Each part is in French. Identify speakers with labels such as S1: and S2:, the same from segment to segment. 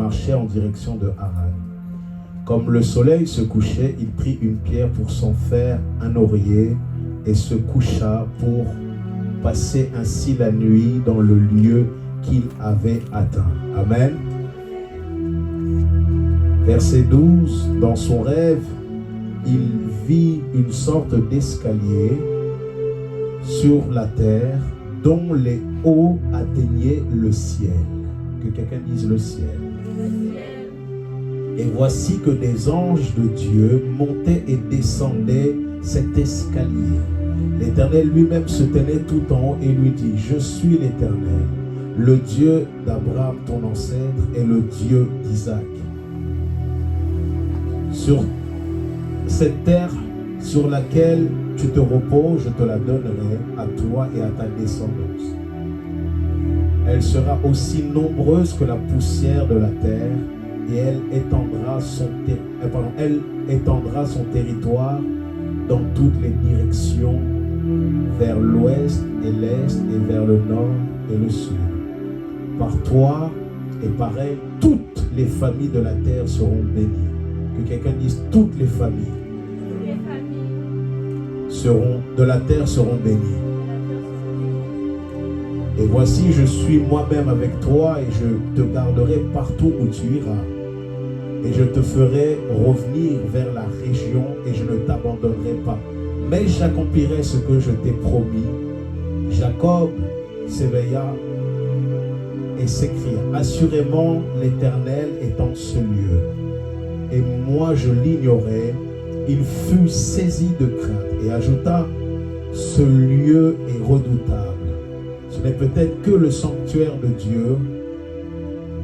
S1: marchait en direction de Haran. Comme le soleil se couchait, il prit une pierre pour s'en faire un oreiller et se coucha pour passer ainsi la nuit dans le lieu qu'il avait atteint. Amen. Verset 12, dans son rêve, il vit une sorte d'escalier sur la terre dont les hauts atteignaient le ciel. Que quelqu'un dise le ciel. Et voici que des anges de Dieu montaient et descendaient cet escalier. L'Éternel lui-même se tenait tout en haut et lui dit, je suis l'Éternel, le Dieu d'Abraham ton ancêtre et le Dieu d'Isaac. Sur cette terre sur laquelle tu te reposes, je te la donnerai à toi et à ta descendance. Elle sera aussi nombreuse que la poussière de la terre et elle étendra son territoire dans toutes les directions, vers l'ouest et l'est et vers le nord et le sud. Par toi et par elle, toutes les familles de la terre seront bénies. Que quelqu'un dise, toutes les familles de la terre seront bénies. Et voici, je suis moi-même avec toi et je te garderai partout où tu iras. Et je te ferai revenir vers la région et je ne t'abandonnerai pas. Mais j'accomplirai ce que je t'ai promis. Jacob s'éveilla et s'écria, assurément l'Éternel est en ce lieu. Et moi je l'ignorais. Il fut saisi de crainte et ajouta, ce lieu est redoutable. Ce n'est peut-être que le sanctuaire de Dieu.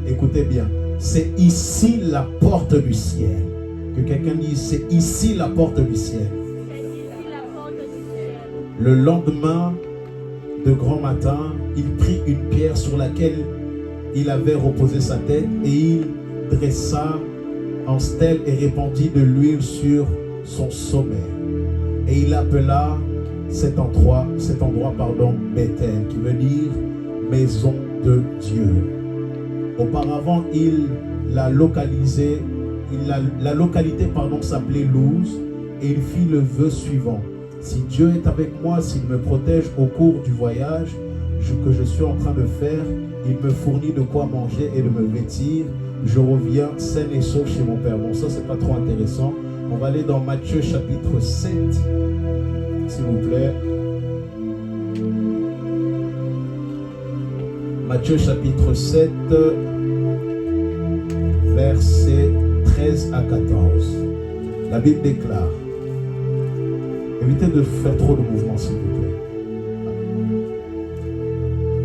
S1: Écoutez bien, c'est ici la porte du ciel. Que quelqu'un dise, c'est ici la porte du ciel. Le lendemain de grand matin, il prit une pierre sur laquelle il avait reposé sa tête et il dressa en stèle et répandit de l'huile sur son sommet. Et il appela cet endroit, Bethel, qui veut dire maison de Dieu. Auparavant, la localité s'appelait Luz, et il fit le vœu suivant. Si Dieu est avec moi, s'il me protège au cours du voyage que je suis en train de faire, il me fournit de quoi manger et de me vêtir, je reviens sain et sauf chez mon Père. Bon, ça c'est pas trop intéressant. On va aller dans Matthieu chapitre 7, s'il vous plaît. Matthieu chapitre 7, versets 13 à 14. La Bible déclare, évitez de faire trop de mouvements s'il vous plaît.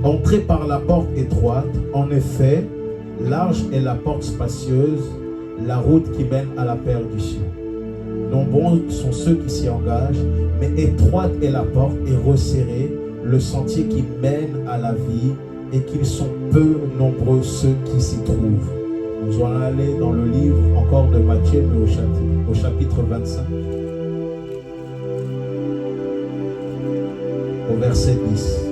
S1: Entrez par la porte étroite, en effet, large est la porte spacieuse, la route qui mène à la perdition. Nombreux sont ceux qui s'y engagent, mais étroite est la porte et resserré le sentier qui mène à la vie, et qu'ils sont peu nombreux ceux qui s'y trouvent. Nous allons aller dans le livre encore de Matthieu, mais au chapitre 25, au verset 10.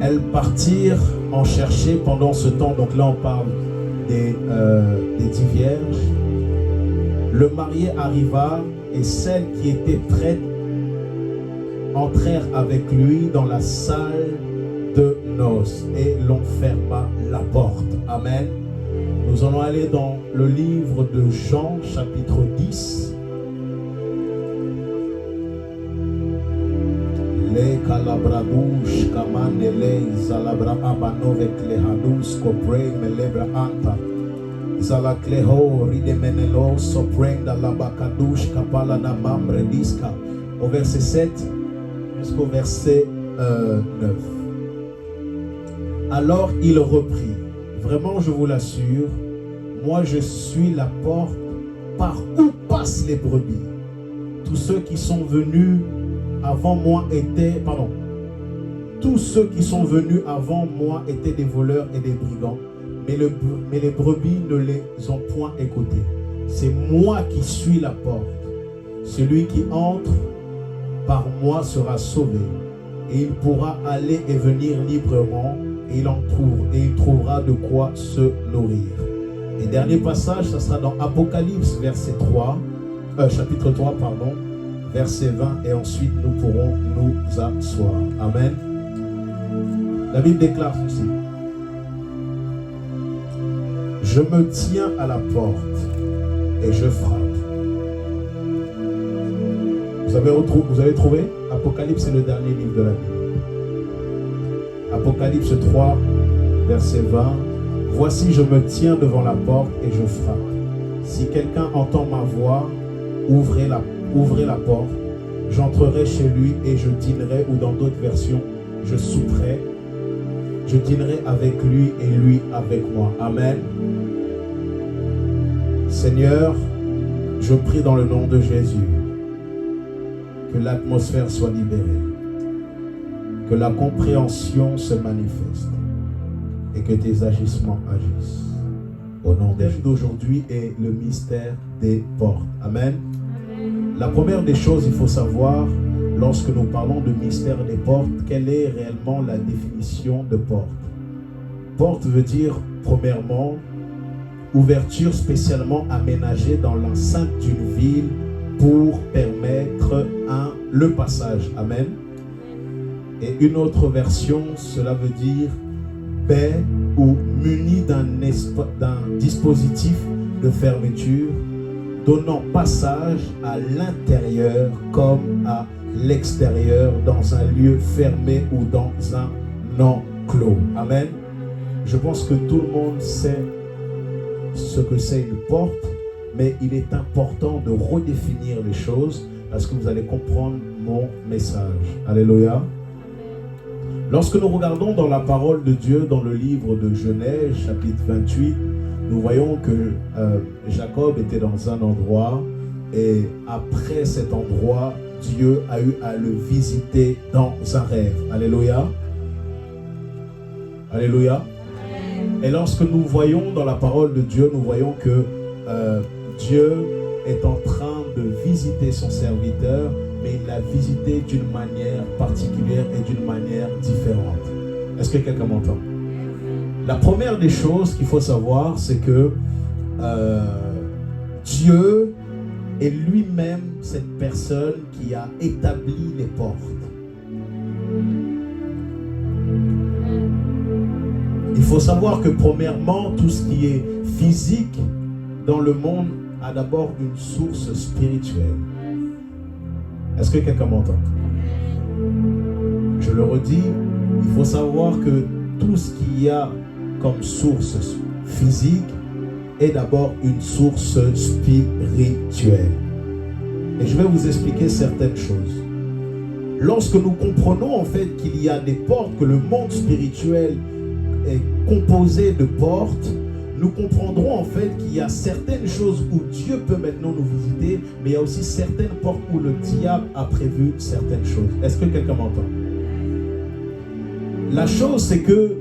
S1: Elles partirent en chercher pendant ce temps, donc là on parle des 10 vierges. Le marié arriva et celles qui étaient prêtes entrèrent avec lui dans la salle de noces et l'on ferma la porte. Amen. Nous allons aller dans le livre de Jean chapitre 10. Les calabradouches kamanele zalabra abanovek lehadus kopreng melebra anta zalakleho ridemenelo sopreng dalabakadush kapala na mamre diska. Au verset 7 jusqu'au verset 9. Alors il reprit, vraiment je vous l'assure, moi je suis la porte par où passent les brebis. Tous ceux qui sont venus avant moi étaient, tous ceux qui sont venus avant moi étaient des voleurs et des brigands, mais les brebis ne les ont point écoutés. C'est moi qui suis la porte. Celui qui entre par moi sera sauvé. et il pourra aller et venir librement et il trouvera de quoi se nourrir. Et dernier passage, ça sera dans Apocalypse chapitre 3, verset 20, et ensuite nous pourrons nous asseoir. Amen. La Bible déclare ceci. Je me tiens à la porte et je frappe. Vous avez trouvé? Apocalypse, c'est le dernier livre de la Bible. Apocalypse 3, verset 20. Voici, je me tiens devant la porte et je frappe. Si quelqu'un entend ma voix, ouvrez la porte. J'entrerai chez lui et je dînerai, ou dans d'autres versions, je souperai. Je dînerai avec lui et lui avec moi. Amen. Seigneur, je prie dans le nom de Jésus que l'atmosphère soit libérée, que la compréhension se manifeste et que tes agissements agissent. Au nom d'aujourd'hui est le mystère des portes. Amen. La première des choses, il faut savoir, lorsque nous parlons de mystère des portes, quelle est réellement la définition de porte? Porte veut dire, premièrement, ouverture spécialement aménagée dans l'enceinte d'une ville pour permettre le passage. Amen. Et une autre version, cela veut dire paix ou muni d'un dispositif de fermeture donnant passage à l'intérieur comme à l'extérieur, dans un lieu fermé ou dans un enclos. Amen. Je pense que tout le monde sait ce que c'est une porte, mais il est important de redéfinir les choses parce que vous allez comprendre mon message. Alléluia. Lorsque nous regardons dans la parole de Dieu, dans le livre de Genèse, chapitre 28, nous voyons que Jacob était dans un endroit et après cet endroit, Dieu a eu à le visiter dans un rêve. Alléluia. Alléluia. Et lorsque nous voyons dans la parole de Dieu, nous voyons que Dieu est en train de visiter son serviteur, mais il l'a visité d'une manière particulière et d'une manière différente. Est-ce que quelqu'un m'entend? La première des choses qu'il faut savoir, c'est que Dieu est lui-même cette personne qui a établi les portes. Il faut savoir que premièrement, tout ce qui est physique dans le monde a d'abord une source spirituelle. Est-ce que quelqu'un m'entend? Je le redis, il faut savoir que tout ce qu'il y a comme source physique est d'abord une source spirituelle. Et je vais vous expliquer certaines choses. Lorsque nous comprenons en fait qu'il y a des portes, que le monde spirituel est composé de portes, nous comprendrons en fait qu'il y a certaines choses où Dieu peut maintenant nous visiter, mais il y a aussi certaines portes où le diable a prévu certaines choses. Est-ce que quelqu'un m'entend? La chose, c'est que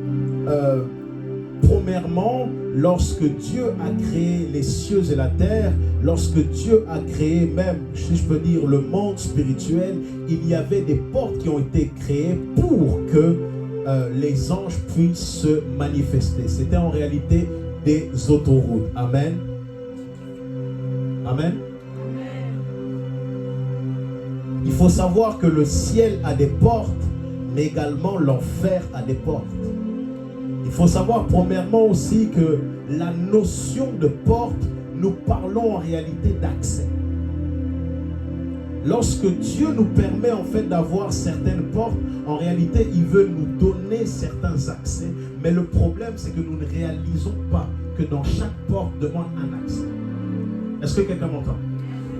S1: premièrement, lorsque Dieu a créé les cieux et la terre, lorsque Dieu a créé même, si je peux dire, le monde spirituel, il y avait des portes qui ont été créées pour que les anges puissent se manifester. C'était en réalité des autoroutes. Amen. Amen. Il faut savoir que le ciel a des portes, mais également l'enfer a des portes. Il faut savoir premièrement aussi que la notion de porte, nous parlons en réalité d'accès. Lorsque Dieu nous permet en fait d'avoir certaines portes, en réalité il veut nous donner certains accès, mais le problème c'est que nous ne réalisons pas que dans chaque porte demande un accès. Est-ce que quelqu'un m'entend?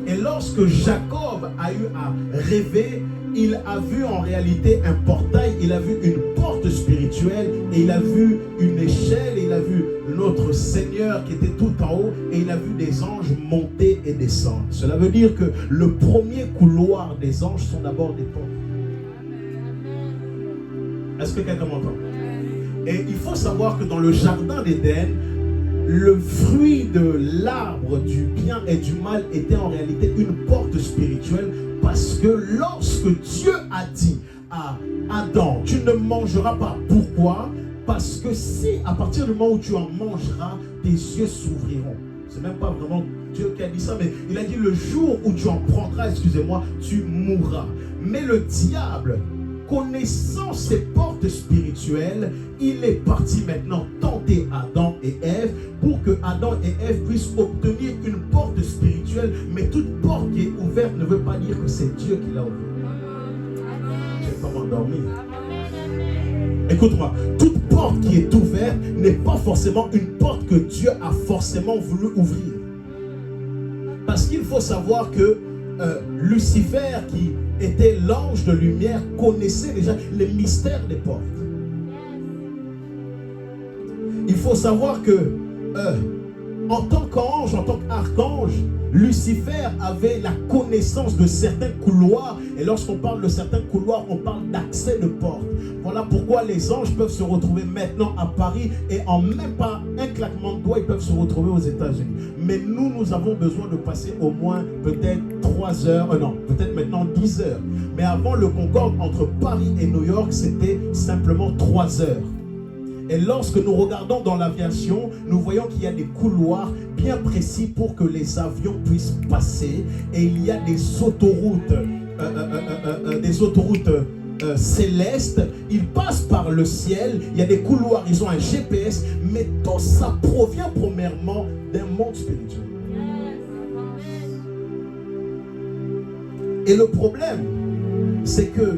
S1: Et lorsque Jacob a eu à rêver, il a vu en réalité un portail, il a vu une porte spirituelle et il a vu une échelle, et il a vu notre Seigneur qui était tout en haut et il a vu des anges monter et descendre. Cela veut dire que le premier couloir des anges sont d'abord des portes. Est-ce que quelqu'un m'entend? Et il faut savoir que dans le jardin d'Éden, le fruit de l'arbre du bien et du mal était en réalité une porte spirituelle, parce que lorsque Dieu a dit à Adam, tu ne mangeras pas. Pourquoi? Parce que si, à partir du moment où tu en mangeras, tes yeux s'ouvriront. C'est même pas vraiment Dieu qui a dit ça, mais il a dit le jour où tu en prendras, excusez-moi, tu mourras. Mais le diable, connaissant ses portes spirituelles, il est parti maintenant tenter Adam et Ève pour que Adam et Ève puissent obtenir une porte spirituelle. Mais toute porte qui est ouverte ne veut pas dire que c'est Dieu qui l'a ouverte. Je vais pas m'endormir. Écoute-moi, toute porte qui est ouverte n'est pas forcément une porte que Dieu a forcément voulu ouvrir. Parce qu'il faut savoir que Lucifer, qui était l'ange de lumière, connaissait déjà les mystères des portes. Il faut savoir que en tant qu'ange, en tant qu'archange, Lucifer avait la connaissance de certains couloirs. Et lorsqu'on parle de certains couloirs, on parle d'accès de porte. Voilà pourquoi les anges peuvent se retrouver maintenant à Paris et en même pas un claquement de doigts, ils peuvent se retrouver aux États-Unis. Mais nous avons besoin de passer au moins peut-être 3 heures, non, peut-être maintenant 10 heures. Mais avant, le Concorde entre Paris et New York, c'était simplement 3 heures. Et lorsque nous regardons dans l'aviation, nous voyons qu'il y a des couloirs bien précis pour que les avions puissent passer. Et il y a des autoroutes, célestes. Ils passent par le ciel. Il y a des couloirs, ils ont un GPS. Mais tout ça provient premièrement d'un monde spirituel. Et le problème, c'est que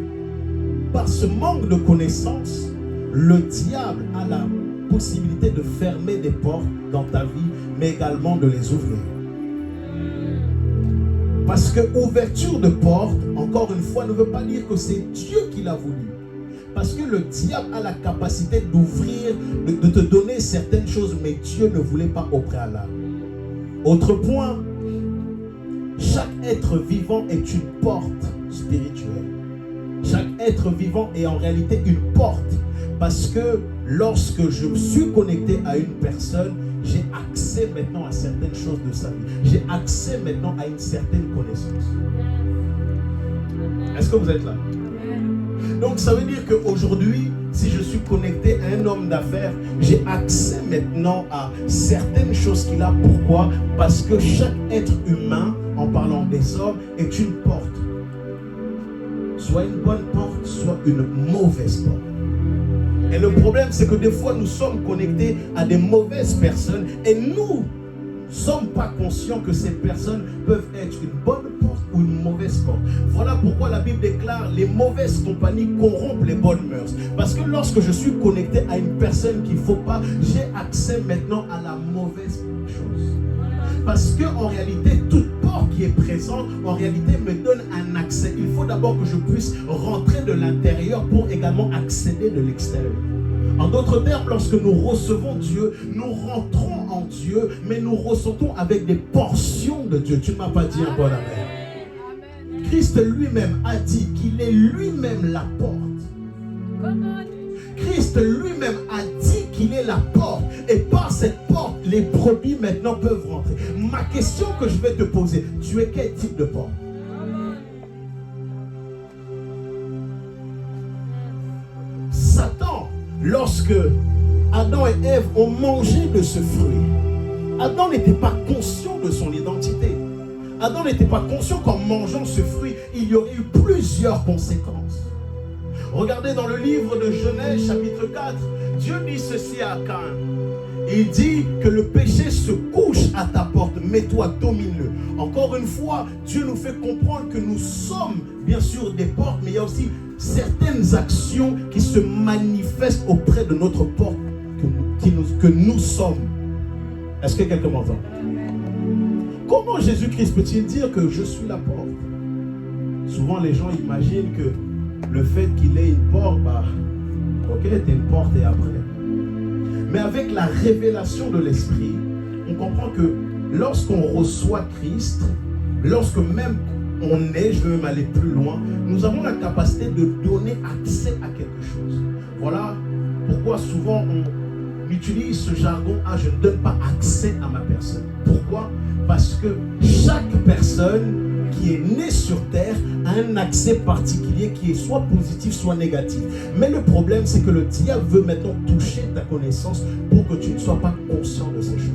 S1: par ce manque de connaissances, le diable a la possibilité de fermer des portes dans ta vie, mais également de les ouvrir. Parce que ouverture de porte, encore une fois, ne veut pas dire que c'est Dieu qui l'a voulu. Parce que le diable a la capacité d'ouvrir, de te donner certaines choses, mais Dieu ne voulait pas au préalable. Autre point, chaque être vivant est une porte spirituelle. Chaque être vivant est en réalité une porte. Parce que lorsque je me suis connecté à une personne, j'ai accès maintenant à certaines choses de sa vie. J'ai accès maintenant à une certaine connaissance. Est-ce que vous êtes là? Donc ça veut dire qu'aujourd'hui, si je suis connecté à un homme d'affaires, j'ai accès maintenant à certaines choses qu'il a. Pourquoi? Parce que chaque être humain, en parlant des hommes, est une porte. Soit une bonne porte, soit une mauvaise porte. Et le problème, c'est que des fois, nous sommes connectés à des mauvaises personnes et nous ne sommes pas conscients que ces personnes peuvent être une bonne porte ou une mauvaise porte. Voilà pourquoi la Bible déclare les mauvaises compagnies corrompent les bonnes mœurs. Parce que lorsque je suis connecté à une personne qu'il ne faut pas, j'ai accès maintenant à la mauvaise chose. Parce qu'en réalité, toute porte qui est présente, en réalité, me donne un accès. Il faut d'abord que je puisse rentrer de l'intérieur pour également accéder de l'extérieur. En d'autres termes, lorsque nous recevons Dieu, nous rentrons en Dieu, mais nous ressentons avec des portions de Dieu. Tu ne m'as pas dit un bon amen. Christ lui-même a dit qu'il est lui-même la porte. Christ lui-même a dit qu'il est la porte. Et par cette porte, les brebis maintenant peuvent rentrer. Ma question que je vais te poser, tu es quel type de porte? Satan, lorsque Adam et Ève ont mangé de ce fruit, Adam n'était pas conscient de son identité. Adam n'était pas conscient qu'en mangeant ce fruit, il y aurait eu plusieurs conséquences. Regardez dans le livre de Genèse, chapitre 4, Dieu dit ceci à Caïn. Il dit que le péché se couche à ta porte, mais toi domine-le. Encore une fois, Dieu nous fait comprendre que nous sommes bien sûr des portes, mais il y a aussi certaines actions qui se manifestent auprès de notre porte que nous sommes. Est-ce que quelqu'un m'entend? Comment Jésus-Christ peut-il dire que je suis la porte? Souvent les gens imaginent que le fait qu'il ait une porte, ok, t'es une porte et après. Mais avec la révélation de l'Esprit, on comprend que lorsqu'on reçoit Christ, lorsque même on est, je veux même aller plus loin, nous avons la capacité de donner accès à quelque chose. Voilà pourquoi souvent on utilise ce jargon, je ne donne pas accès à ma personne. Pourquoi? Parce que chaque personne qui est né sur terre a un accès particulier qui est soit positif, soit négatif. Mais le problème, c'est que le diable veut maintenant toucher ta connaissance pour que tu ne sois pas conscient de ces choses.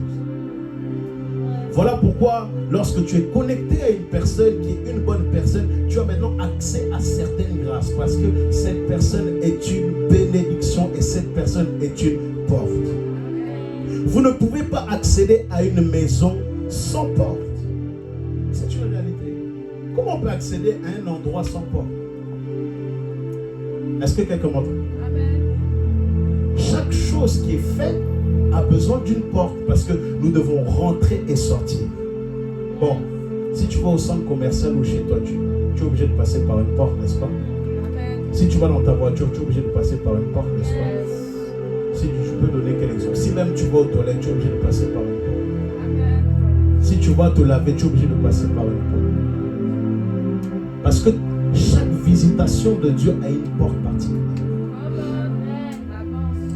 S1: Voilà pourquoi, lorsque tu es connecté à une personne qui est une bonne personne, tu as maintenant accès à certaines grâces. Parce que cette personne est une bénédiction et cette personne est une porte. Vous ne pouvez pas accéder à une maison sans porte. C'est une réalité. Comment on peut accéder à un endroit sans porte? Est-ce que quelqu'un m'entend? Chaque chose qui est faite a besoin d'une porte parce que nous devons rentrer et sortir. Bon, si tu vas au centre commercial ou chez toi, tu es obligé de passer par une porte, n'est-ce pas? Si tu vas dans ta voiture, tu es obligé de passer par une porte, n'est-ce pas? Si je peux donner quel exemple? Si même tu vas aux toilettes, tu es obligé de passer par une porte. Si tu vas te laver, tu es obligé de passer par une porte. Parce que chaque visitation de Dieu a une porte particulière.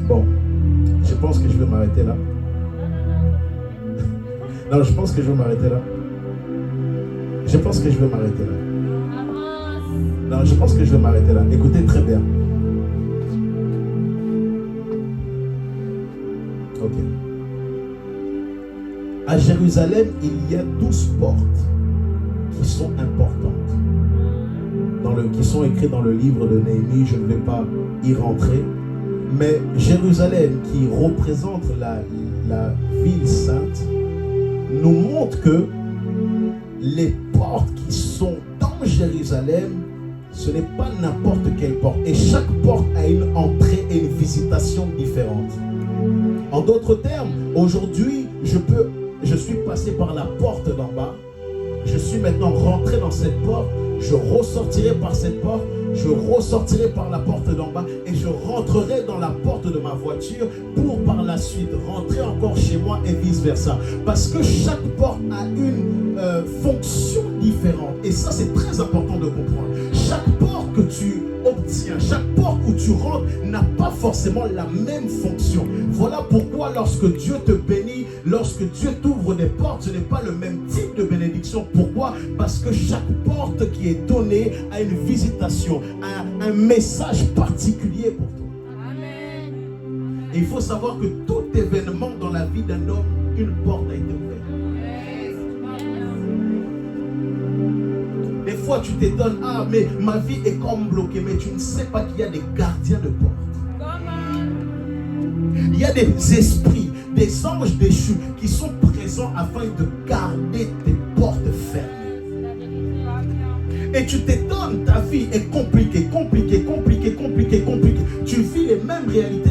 S1: Bon, je pense que je vais m'arrêter là. Non, je pense que je vais m'arrêter là. Je pense que je vais m'arrêter là. Non, je pense que je vais m'arrêter là. Écoutez très bien. Ok. À Jérusalem, il y a 12 portes qui sont importantes. Qui sont écrites dans le livre de Néhémie. Je ne vais pas y rentrer. Mais Jérusalem, qui représente la ville sainte, nous montre que les portes qui sont dans Jérusalem, ce n'est pas n'importe quelle porte. Et chaque porte a une entrée et une visitation différente. En d'autres termes, aujourd'hui, je suis passé par la porte d'en bas. Je suis maintenant rentré dans cette porte. Je ressortirai par cette porte. Je ressortirai par la porte d'en bas et je rentrerai dans la porte de ma voiture pour par la suite rentrer encore chez moi et vice versa. Parce que chaque porte a une fonction différente. Et ça, c'est très important de comprendre. Chaque porte que tu obtiens, chaque porte où tu rentres n'a pas forcément la même fonction. Voilà pourquoi lorsque Dieu te bénit, lorsque Dieu t'ouvre des portes, ce n'est pas le même type de bénédiction. Pourquoi? Parce que chaque porte qui est donnée a une visitation, a un message particulier pour toi. Amen. Et il faut savoir que tout événement dans la vie d'un homme, une porte a été ouverte. Des fois tu t'étonnes, ah mais ma vie est comme bloquée, mais tu ne sais pas qu'il y a des gardiens de porte. Il y a des esprits, des anges déchus qui sont présents afin de garder tes portes fermées. Et tu t'étonnes, ta vie est compliquée. Tu vis les mêmes réalités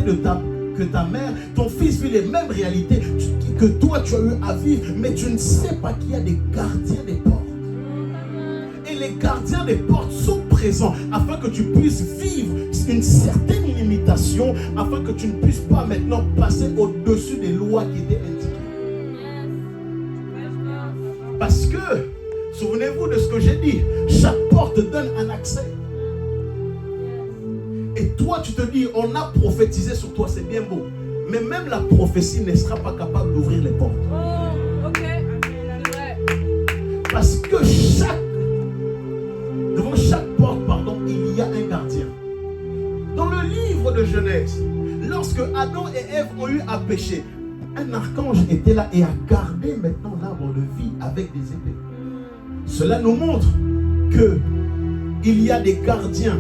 S1: que ta mère, ton fils vit les mêmes réalités que toi tu as eu à vivre, mais tu ne sais pas qu'il y a des gardiens des portes. Et les gardiens des portes sont présents afin que tu puisses vivre une certaine limitation, afin que tu ne puisses pas maintenant passer au-dessus des lois qui étaient indiquées. Parce que, souvenez-vous de ce que j'ai dit, chaque porte donne un accès. Et toi, tu te dis, on a prophétisé sur toi, c'est bien beau. Mais même la prophétie ne sera pas capable d'ouvrir les portes.
S2: Oh, ok. C'est vrai.
S1: Parce que devant chaque porte, il y a un gardien. Dans le livre de Genèse, lorsque Adam et Ève ont eu à pécher, un archange était là et a gardé maintenant l'arbre de vie avec des épées. Cela nous montre que il y a des gardiens,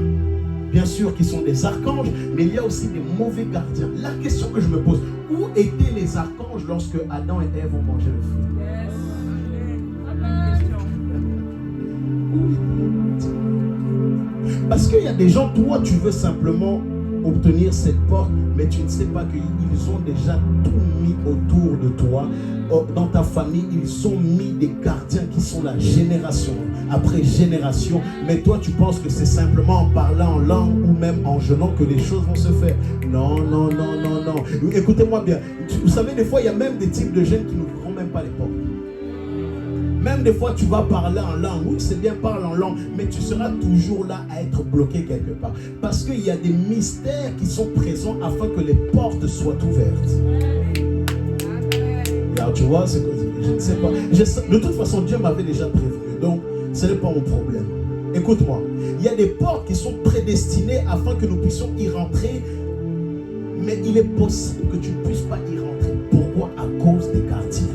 S1: bien sûr, qui sont des archanges, mais il y a aussi des mauvais gardiens. La question que je me pose, où étaient les archanges lorsque Adam et Ève ont mangé le fruit? Parce qu'il y a des gens, toi, tu veux simplement obtenir cette porte, mais tu ne sais pas qu'ils ont déjà tout mis autour de toi. Dans ta famille, ils ont mis des gardiens qui sont la génération après génération. Mais toi, tu penses que c'est simplement en parlant en langue ou même en jeûnant que les choses vont se faire. Non. Écoutez-moi bien. Vous savez, des fois, il y a même des types de jeunes qui n'ouvriront même pas les portes. Même des fois, tu vas parler en langue. Oui, c'est bien, parle en langue. Mais tu seras toujours là à être bloqué quelque part. Parce qu'il y a des mystères qui sont présents afin que les portes soient ouvertes. Alors, tu vois, je ne sais pas. De toute façon, Dieu m'avait déjà prévenu. Donc, Ce n'est pas mon problème. Écoute-moi, il y a des portes qui sont prédestinées afin que nous puissions y rentrer, mais il est possible que tu ne puisses pas y rentrer. Pourquoi? À cause des gardiens.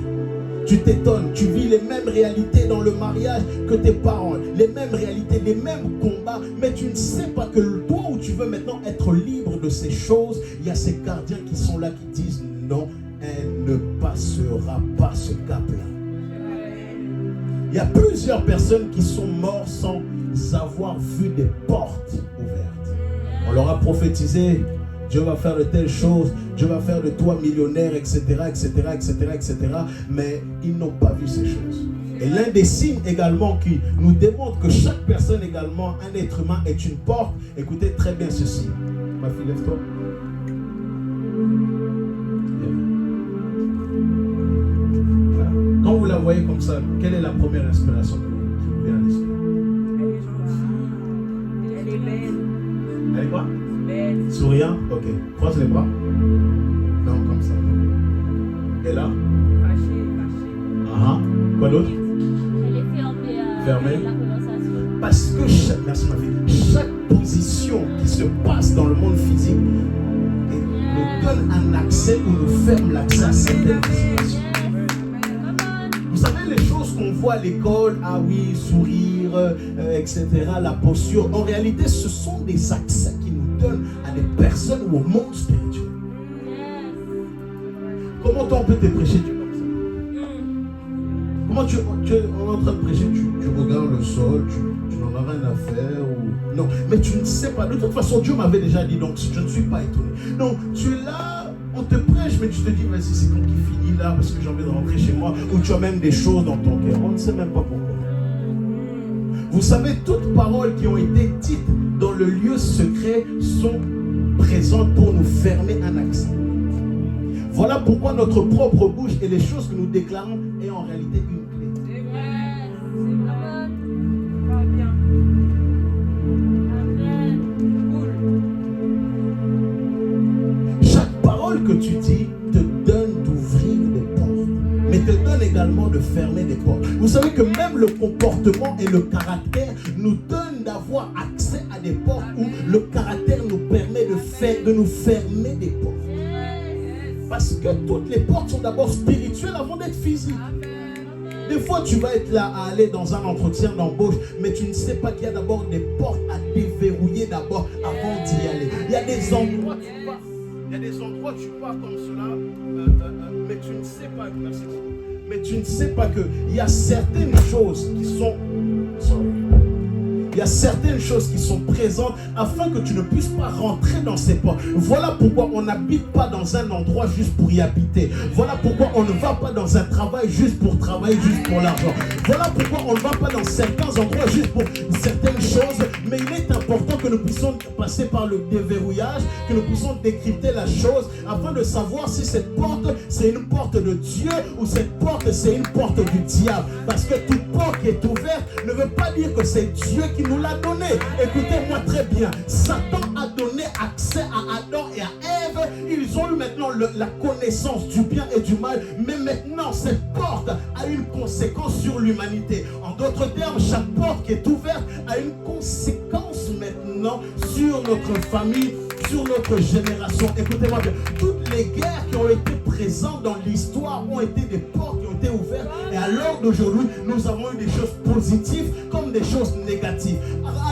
S1: Tu t'étonnes, tu vis les mêmes réalités dans le mariage que tes parents, les mêmes réalités, les mêmes combats, mais tu ne sais pas que toi où tu veux maintenant être libre de ces choses, il y a ces gardiens qui sont là qui disent non, elle ne passera pas ce cap-là. Il y a plusieurs personnes qui sont mortes sans avoir vu des portes ouvertes. On leur a prophétisé, Dieu va faire de telles choses, Dieu va faire de toi millionnaire, etc., etc., etc., etc. Mais ils n'ont pas vu ces choses. Et l'un des signes également qui nous démontre que chaque personne également, un être humain est une porte. Écoutez très bien ceci. Ma fille, lève-toi. Voilà. Quand vous la voyez comme ça, quelle est la première inspiration qui vous vient à l'esprit?
S2: Elle est belle.
S1: Elle est quoi?
S2: Belle.
S1: Souriant? Ok. Croise les bras. Non, comme ça. Et là?
S2: Fâchée.
S1: Quoi d'autre?
S3: Elle est fermée.
S1: Fermée.
S3: La conversation.
S1: Parce que merci ma fille, chaque position qui se passe dans le monde physique nous donne un accès ou nous ferme l'accès à certaines situations. Vous savez, les choses qu'on voit à l'école, ah oui, sourire, etc., la posture, en réalité, ce sont des accès qui nous donnent à des personnes ou au monde spirituel. Comment toi, on peut te prêcher Dieu comme ça? Comment tu es en train de prêcher, tu regardes le sol, tu n'en as rien à faire ou... Non, mais tu ne sais pas. De toute façon, Dieu m'avait déjà dit, donc je ne suis pas étonné. Non, tu es là, on te prêche, mais tu te dis, vas-y, c'est quand qu'il finit là, parce que j'ai envie de rentrer chez moi, ou tu as même des choses dans ton cœur. On ne sait même pas pourquoi. Vous savez, toutes paroles qui ont été dites dans le lieu secret sont présentes pour nous fermer un accès. Voilà pourquoi notre propre bouche et les choses que nous déclarons est en réalité une clé.
S2: C'est vrai. C'est vrai. Parle bien. Cool.
S1: Chaque parole que tu dis te donne d'ouvrir des portes, mais te donne également de fermer des portes. Vous savez que même le comportement et le caractère nous donnent d'avoir accès à des portes où le caractère nous permet de nous fermer des portes. Parce que toutes les portes sont d'abord spirituelles avant d'être physiques. Des fois, tu vas être là à aller dans un entretien d'embauche, mais tu ne sais pas qu'il y a d'abord des portes à déverrouiller d'abord avant d'y aller. Il y a des endroits tu pars, tu pars comme cela, mais tu ne sais pas. Merci beaucoup. Mais tu ne sais pas que il y a certaines choses qui sont. Il y a certaines choses qui sont présentes afin que tu ne puisses pas rentrer dans ces portes. Voilà pourquoi on n'habite pas dans un endroit juste pour y habiter. Voilà pourquoi on ne va pas dans un travail juste pour travailler, juste pour l'argent. Voilà pourquoi on ne va pas dans certains endroits juste pour certaines choses. Mais il est important que nous puissions passer par le déverrouillage, que nous puissions décrypter la chose afin de savoir si cette porte c'est une porte de Dieu ou cette porte c'est une porte du diable. Parce que toute porte qui est ouverte ne veut pas dire que c'est Dieu qui nous l'a donné. Écoutez-moi très bien. Satan a donné accès à Adam et à Ève. Ils ont eu maintenant la connaissance du bien et du mal. Mais maintenant, cette porte a une conséquence sur l'humanité. En d'autres termes, chaque porte qui est ouverte a une conséquence maintenant sur notre famille, sur notre génération. Écoutez-moi bien. Toutes les guerres qui ont été présentes dans l'histoire ont été des portes qui ont été ouvertes. Et à l'heure d'aujourd'hui, nous avons eu des choses positives comme des choses négatives.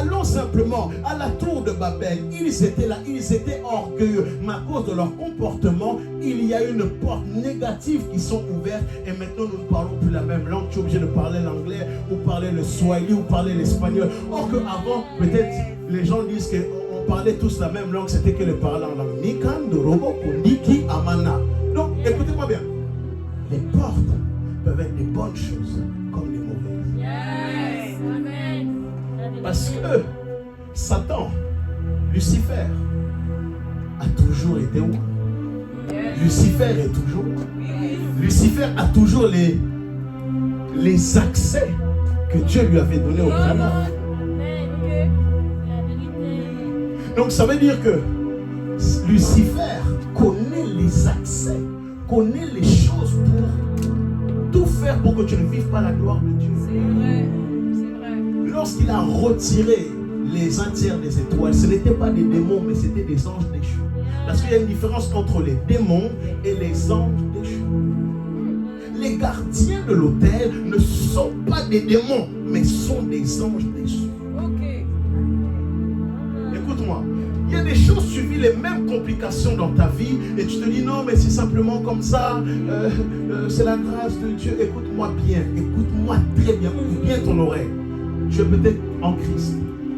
S1: Allons simplement à la tour de Babel. Ils étaient là, ils étaient orgueilleux. Mais à cause de leur comportement, il y a une porte négative qui sont ouvertes. Et maintenant, nous ne parlons plus la même langue. Tu es obligé de parler l'anglais ou parler le swahili ou parler l'espagnol. Or qu'avant, peut-être, les gens disent qu'on parlait tous la même langue. C'était que le parler en langue. Nikan, Dorobo, Niki, Amana. Donc, écoutez-moi bien. Les portes peuvent être des bonnes choses comme des mauvaises.
S2: Yes.
S3: Amen.
S1: Parce que Satan, Lucifer, a toujours été où?
S2: Yes.
S1: Lucifer est toujours où? Lucifer a toujours les accès que Dieu lui avait donnés au préalable.
S3: Amen. La vérité.
S1: Donc ça veut dire que Lucifer connaît les accès, connaît les choses pour tout faire pour que tu ne vives pas la gloire de Dieu.
S2: C'est vrai. C'est vrai.
S1: lorsqu'il a retiré les un tiers des étoiles, ce n'étaient pas des démons, mais c'était des anges déchus. Parce qu'il y a une différence entre les démons et les anges déchus. Les gardiens de l'autel ne sont pas des démons, mais sont des anges déchus.
S2: Ok.
S1: Écoute-moi, il y a des choses, tu vis les mêmes complications dans ta vie et tu te dis non, mais c'est simplement comme ça, c'est la grâce de Dieu. Écoute-moi bien, écoute-moi très bien, ouvre bien ton oreille. Tu es peut-être en Christ,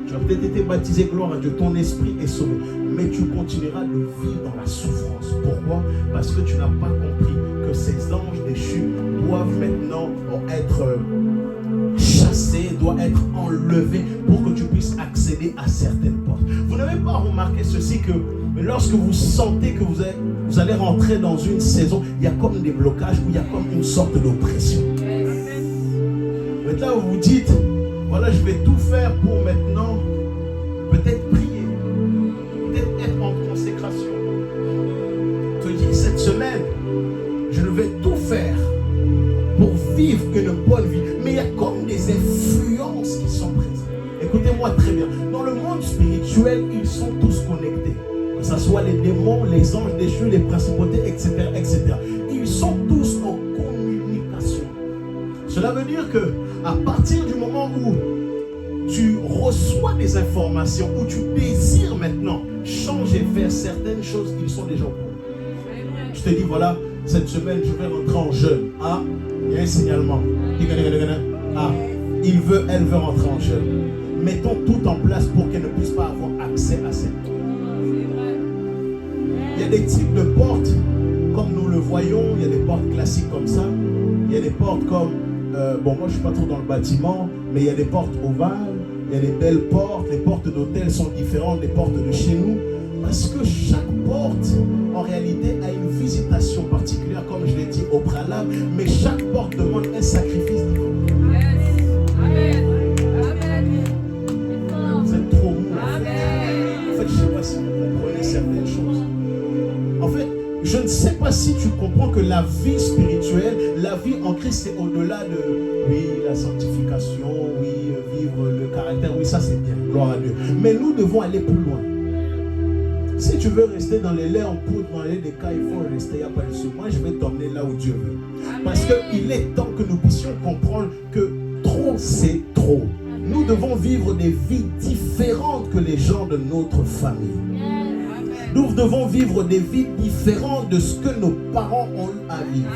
S1: tu as peut-être été baptisé, gloire à Dieu, ton esprit est sauvé, mais tu continueras de vivre dans la souffrance. Pourquoi? Parce que tu n'as pas compris que ces anges déchus doivent maintenant être chassés, doivent être enlevés pour que tu puisses accéder à certaines portes. Vous n'avez pas remarqué ceci, que lorsque vous sentez que vous allez rentrer dans une saison, il y a comme des blocages ou il y a comme une sorte d'oppression. Maintenant vous vous dites, voilà, je vais tout faire pour maintenant peut-être prier, peut-être être en consécration. Je te dis, cette semaine, je vais tout faire pour vivre une bonne vie. Mais il y a comme des influences qui sont présentes. Écoutez-moi très bien. Dans le monde spirituel, ils sont tous connectés. Que ce soit les démons, les anges déchus, les principautés, etc., etc. Ils sont tous en communication. Cela veut dire que à partir du moment où tu reçois des informations, où tu désires maintenant changer vers certaines choses, ils sont déjà au courant. Je te dis, voilà, cette semaine, je vais rentrer en jeûne. Ah, il y a un signalement. Ah, elle veut rentrer en jeûne. Mettons tout en place pour qu'elle ne puisse pas avoir accès à cette porte. Il y a des types de portes, comme nous le voyons, il y a des portes classiques comme ça. Il y a des portes comme, bon, moi je ne suis pas trop dans le bâtiment, mais il y a des portes ovales, il y a des belles portes, les portes d'hôtel sont différentes des portes de chez nous. Parce que chaque porte, en réalité, a une visitation particulière, comme je l'ai dit au préalable, mais chaque porte demande un sacrifice différent.
S2: Amen. Amen.
S1: Vous êtes trop mou. En fait, je ne sais pas si vous comprenez certaines choses. En fait, je ne sais pas si tu comprends que la vie spirituelle, la vie en Christ, c'est au-delà de, oui, la sanctification, oui, vivre le caractère, oui, ça c'est bien, gloire à Dieu. Mais nous devons aller plus loin. Si tu veux rester dans les laits en poudre, dans les cas, il faut rester, il n'y a pas de souci. Moi, je vais t'emmener là où Dieu veut. Parce qu'il est temps que nous puissions comprendre que trop, c'est trop. Nous devons vivre des vies différentes que les gens de notre famille. Nous devons vivre des vies différentes de ce que nos parents ont eu à vivre.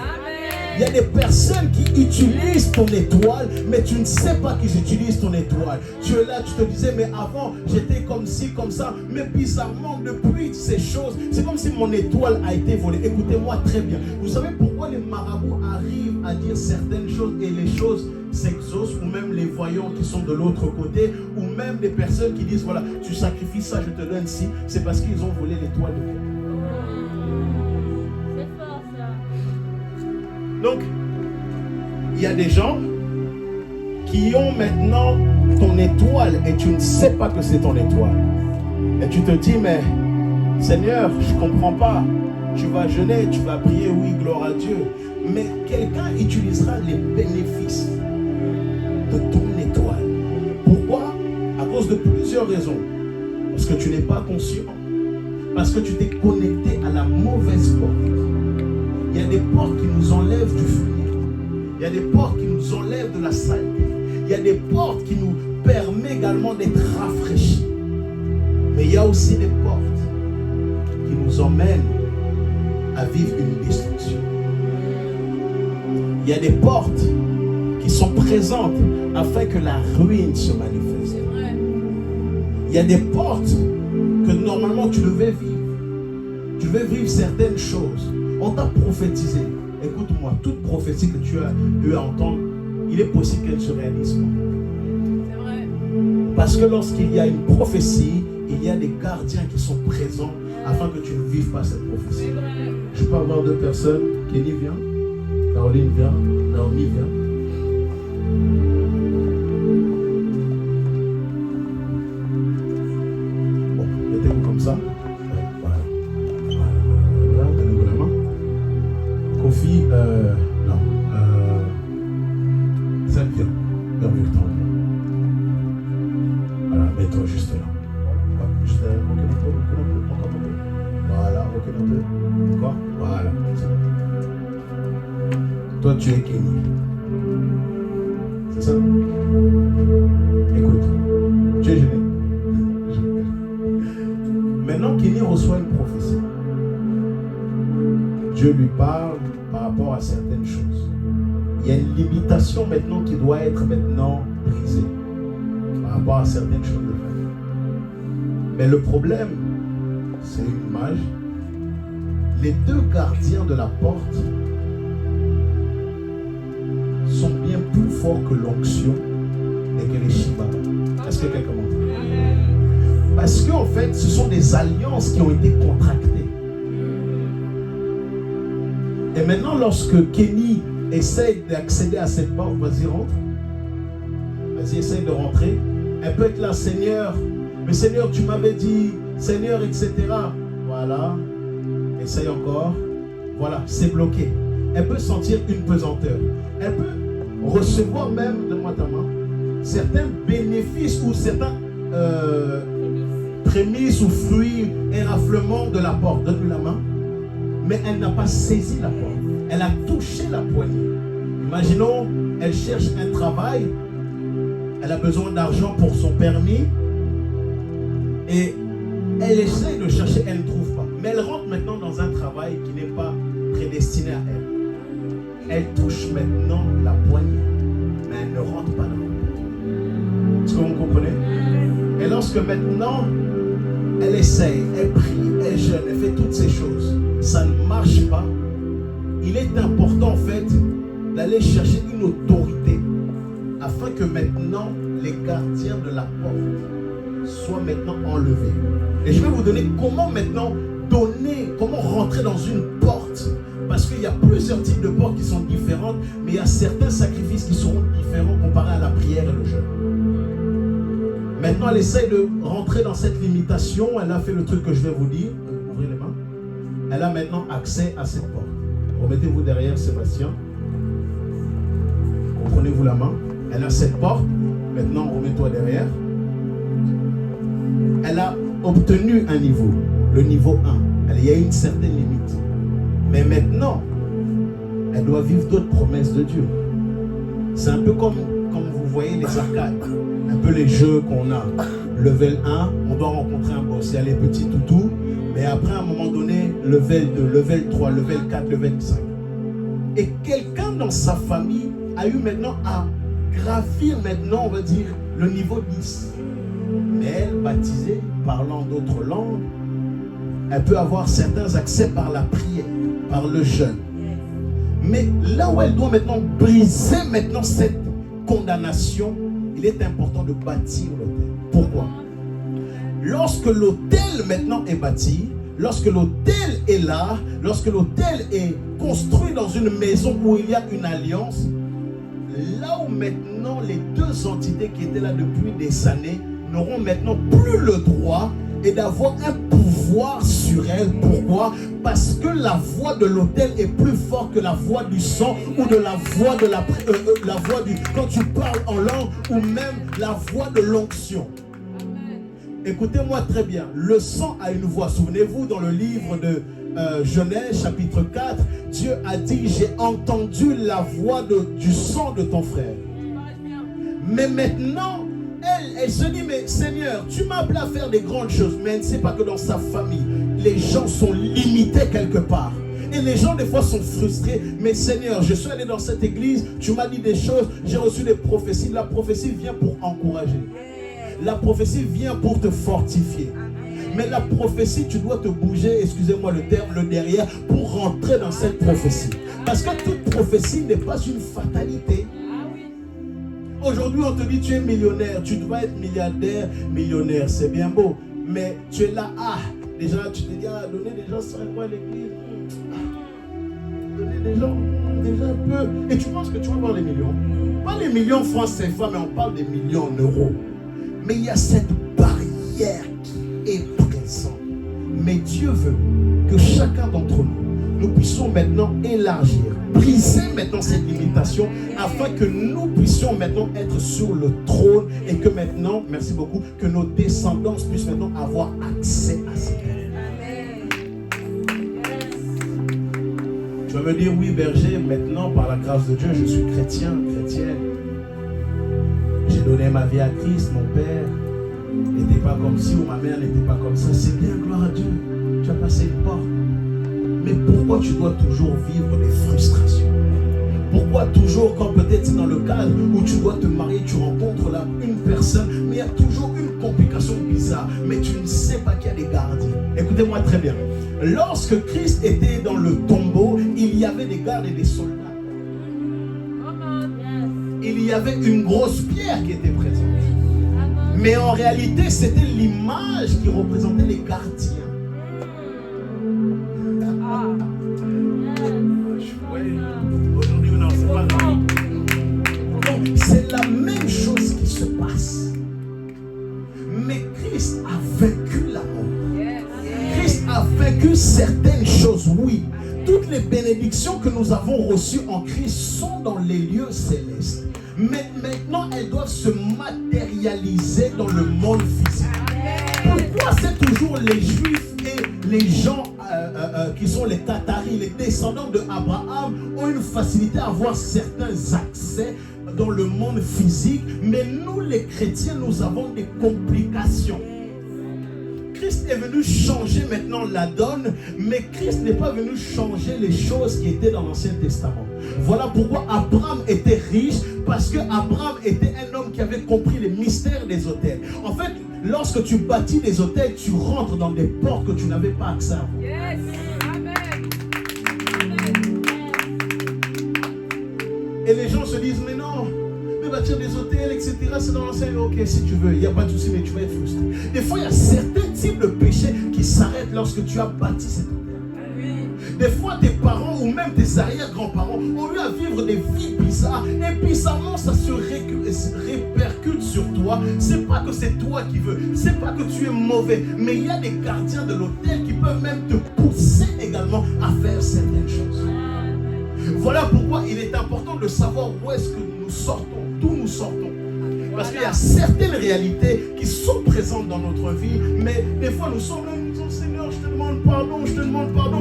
S1: Il y a des personnes qui utilisent ton étoile, mais tu ne sais pas qu'ils utilisent ton étoile. Tu es là, tu te disais, mais avant, j'étais comme ci, comme ça. Mais bizarrement, depuis ces choses, c'est comme si mon étoile a été volée. Écoutez-moi très bien. Vous savez pourquoi les marabouts arrivent à dire certaines choses et les choses s'exaucent, ou même les voyants qui sont de l'autre côté, ou même des personnes qui disent, voilà, tu sacrifies ça, je te donne ci. C'est parce qu'ils ont volé l'étoile de quelqu'un. Donc, il y a des gens qui ont maintenant ton étoile et tu ne sais pas que c'est ton étoile. Et tu te dis, mais Seigneur, je ne comprends pas. Tu vas jeûner, tu vas prier, oui, gloire à Dieu. Mais quelqu'un utilisera les bénéfices de ton étoile. Pourquoi? À cause de plusieurs raisons. Parce que tu n'es pas conscient. Parce que tu t'es connecté à la mauvaise porte. Il y a des portes qui nous enlèvent du fumier. Il y a des portes qui nous enlèvent de la saleté. Il y a des portes qui nous permettent également d'être rafraîchis. Mais il y a aussi des portes qui nous emmènent à vivre une destruction. Il y a des portes qui sont présentes afin que la ruine se manifeste. Il y a des portes que normalement tu devais vivre. Tu devais vivre certaines choses. On t'a prophétisé. Écoute-moi, toute prophétie que tu as eu à entendre, il est possible qu'elle se réalise pas.
S2: C'est vrai.
S1: Parce que lorsqu'il y a une prophétie, il y a des gardiens qui sont présents afin que tu ne vives pas cette prophétie. Je peux avoir deux personnes. Kenny vient, Caroline vient, Naomi vient. Bon, mettez-vous comme ça. Voilà, donnez-vous la main. Kofi, non. Celle vient. Père Victor. toi tu es Kenny. C'est ça? Écoute, tu es gêné. Maintenant, Kenny reçoit une prophétie. Dieu lui parle par rapport à certaines choses. Il y a une limitation maintenant qui doit être maintenant brisée par rapport à certaines choses de famille. Mais le problème, c'est une image. Les deux gardiens de la porte sont bien plus forts que l'onction et que les shibaba. Est-ce que quelqu'un m'entend? Parce qu'en fait, ce sont des alliances qui ont été contractées. Et maintenant, lorsque Kenny essaye d'accéder à cette porte, vas-y, rentre. Vas-y, essaye de rentrer. Elle peut être là, Seigneur. Mais Seigneur, tu m'avais dit, Seigneur, etc. Voilà. Essaye encore. Voilà, c'est bloqué. Elle peut sentir une pesanteur. Elle peut recevoir même, donne-moi ta main, certains bénéfices ou certains prémices ou fruits, éraflements de la porte. Donne-lui la main. Mais elle n'a pas saisi la porte. Elle a touché la poignée. Imaginons, elle cherche un travail. Elle a besoin d'argent pour son permis. Et elle essaie de chercher, elle ne trouve pas. Mais elle rentre maintenant dans un travail qui n'est pas prédestiné à elle. Elle touche maintenant la poignée. Mais elle ne rentre pas dans la porte. Est-ce que vous comprenez? Et lorsque maintenant, elle essaye, elle prie, elle jeûne, elle fait toutes ces choses. Ça ne marche pas. Il est important en fait d'aller chercher une autorité afin que maintenant les gardiens de la porte soient maintenant enlevés. Et je vais vous donner comment maintenant comment rentrer dans une porte. Parce qu'il y a plusieurs types de portes qui sont différentes, mais il y a certains sacrifices qui seront différents comparés à la prière et le jeûne. Maintenant, elle essaye de rentrer dans cette limitation. Elle a fait le truc que je vais vous dire. Ouvrez les mains. Elle a maintenant accès à cette porte. Remettez-vous derrière Sébastien. Reprenez-vous la main. Elle a cette porte. Maintenant, remets-toi derrière. Elle a obtenu un niveau. Le niveau 1. Il y a une certaine limite. Mais maintenant, elle doit vivre d'autres promesses de Dieu. C'est un peu comme vous voyez les arcades. Un peu les jeux qu'on a. Level 1, on doit rencontrer un boss. Il y a les petits toutous. Mais après, à un moment donné, level 2, level 3, level 4, level 5. Et quelqu'un dans sa famille a eu maintenant à gravir maintenant, on va dire, le niveau 10. Mais elle, baptisée, parlant d'autres langues, elle peut avoir certains accès par la prière, par le jeûne. Mais là où elle doit maintenant briser maintenant cette condamnation, il est important de bâtir l'autel. Pourquoi? Lorsque l'autel maintenant est bâti, lorsque l'autel est là, lorsque l'autel est construit dans une maison où il y a une alliance, là où maintenant les deux entités qui étaient là depuis des années n'auront maintenant plus le droit et d'avoir un pouvoir sur elle. Pourquoi? Parce que la voix de l'autel est plus forte que la voix du sang ou de la voix de la voix du... Quand tu parles en langue ou même la voix de l'onction. Écoutez-moi très bien. Le sang a une voix. Souvenez-vous dans le livre de Genèse chapitre 4, Dieu a dit: j'ai entendu la voix du sang de ton frère. Mais maintenant, elle se dit: mais Seigneur, tu m'as appelé à faire des grandes choses. Mais elle ne sait pas que dans sa famille, les gens sont limités quelque part. Et les gens des fois sont frustrés. Mais Seigneur, je suis allé dans cette église, tu m'as dit des choses, j'ai reçu des prophéties. La prophétie vient pour encourager. La prophétie vient pour te fortifier. Mais la prophétie, tu dois te bouger, excusez-moi le terme, le derrière, pour rentrer dans cette prophétie. Parce que toute prophétie n'est pas une fatalité. Aujourd'hui, on te dit tu es millionnaire, tu dois être milliardaire, millionnaire, c'est bien beau. Mais tu es là, déjà tu te dis, donner des gens 5 fois à l'église. Donner des gens, déjà un peu. Et tu penses que tu vas avoir les millions. Pas les millions francs CFA, mais on parle des millions d'euros. Mais il y a cette barrière qui est présente. Mais Dieu veut que chacun d'entre nous puissions maintenant élargir, briser maintenant cette limitation afin que nous puissions maintenant être sur le trône et que maintenant, merci beaucoup, que nos descendants puissent maintenant avoir accès à cette terre. Tu vas me dire, oui, berger, maintenant, par la grâce de Dieu, je suis chrétien, chrétienne. J'ai donné ma vie à Christ, mon père n'était pas comme ci ou ma mère n'était pas comme ça. C'est bien, gloire à Dieu. Tu as passé une porte. Mais pourquoi tu dois toujours vivre des frustrations? Pourquoi toujours, quand peut-être c'est dans le cadre où tu dois te marier, tu rencontres là une personne, mais il y a toujours une complication bizarre, mais tu ne sais pas qu'il y a des gardiens. Écoutez-moi très bien. Lorsque Christ était dans le tombeau, il y avait des gardes et des soldats. Il y avait une grosse pierre qui était présente. Mais en réalité, c'était l'image qui représentait les gardiens. Aujourd'hui, non, c'est pas grave. Donc, c'est la même chose qui se passe. Mais Christ a vaincu la mort. Christ a vaincu certaines choses, oui. Toutes les bénédictions que nous avons reçues en Christ sont dans les lieux célestes. Mais maintenant, elles doivent se matérialiser dans le monde physique. Pourquoi c'est toujours les Juifs et les gens qui sont les Qataris, les descendants de Abraham, ont une facilité à avoir certains accès dans le monde physique, mais nous les chrétiens, nous avons des complications. Christ est venu changer maintenant la donne, mais Christ n'est pas venu changer les choses qui étaient dans l'Ancien Testament. Voilà pourquoi Abraham était riche, parce que Abraham était un homme qui avait compris les mystères des autels. En fait, lorsque tu bâtis des autels, tu rentres dans des portes que tu n'avais pas accès à.
S2: Yes. Amen.
S1: Et les gens se disent, mais non, mais bâtir des hôtels, etc., c'est dans l'Ancien. Ok, si tu veux, il n'y a pas de souci, mais tu vas être frustré. Des fois, il y a certains types de péchés qui s'arrêtent lorsque tu as bâti cet hôtel. Des fois, tes parents ou même tes arrière-grands-parents ont eu à vivre des vies bizarres et bizarrement, ça se répercute sur toi. C'est pas que c'est toi qui veux, c'est pas que tu es mauvais, mais il y a des gardiens de l'hôtel qui peuvent même te pousser également à faire certaines choses. Voilà pourquoi il est important de savoir où est-ce que nous sortons, d'où nous sortons. Parce qu'il y a certaines réalités qui sont présentes dans notre vie, mais des fois nous sommes là, nous disons, Seigneur, je te demande pardon,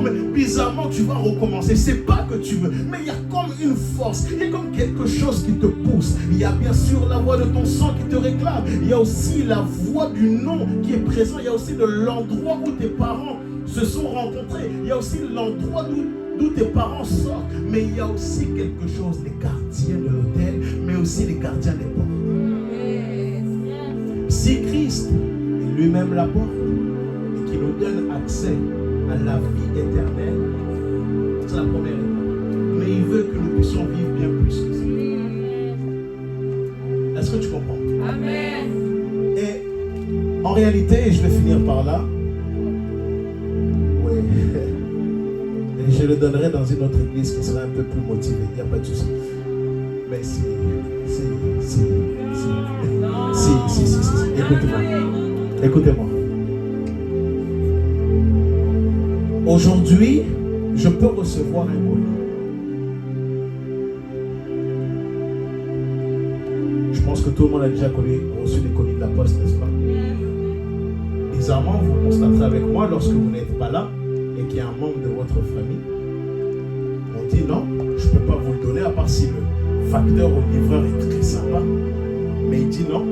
S1: mais bizarrement tu vas recommencer. C'est pas que tu veux, mais il y a comme une force, il y a comme quelque chose qui te pousse. Il y a bien sûr la voix de ton sang qui te réclame, il y a aussi la voix du nom qui est présent, il y a aussi de l'endroit où tes parents se sont rencontrés, il y a aussi l'endroit d'où tes parents sortent, mais il y a aussi quelque chose, les gardiens de l'hôtel, mais aussi les gardiens des portes. Si Christ est lui-même la porte et qui nous donne accès à la vie éternelle, c'est la première étape. Mais il veut que nous puissions vivre bien plus que ça. Est-ce que tu comprends?
S2: Amen.
S1: Et en réalité, et je vais finir par là, oui, et je le donnerai dans une autre église qui sera un peu plus motivée, il n'y a pas de souci. Mais si. Écoutez-moi. Aujourd'hui, je peux recevoir un colis. Je pense que tout le monde a déjà reçu des colis de la poste, n'est-ce pas? Bizarrement, vous constaterez avec moi, lorsque vous n'êtes pas là et qu'il y a un membre de votre famille, on dit non, je ne peux pas vous le donner à part si le facteur ou le livreur est très sympa. Mais il dit non.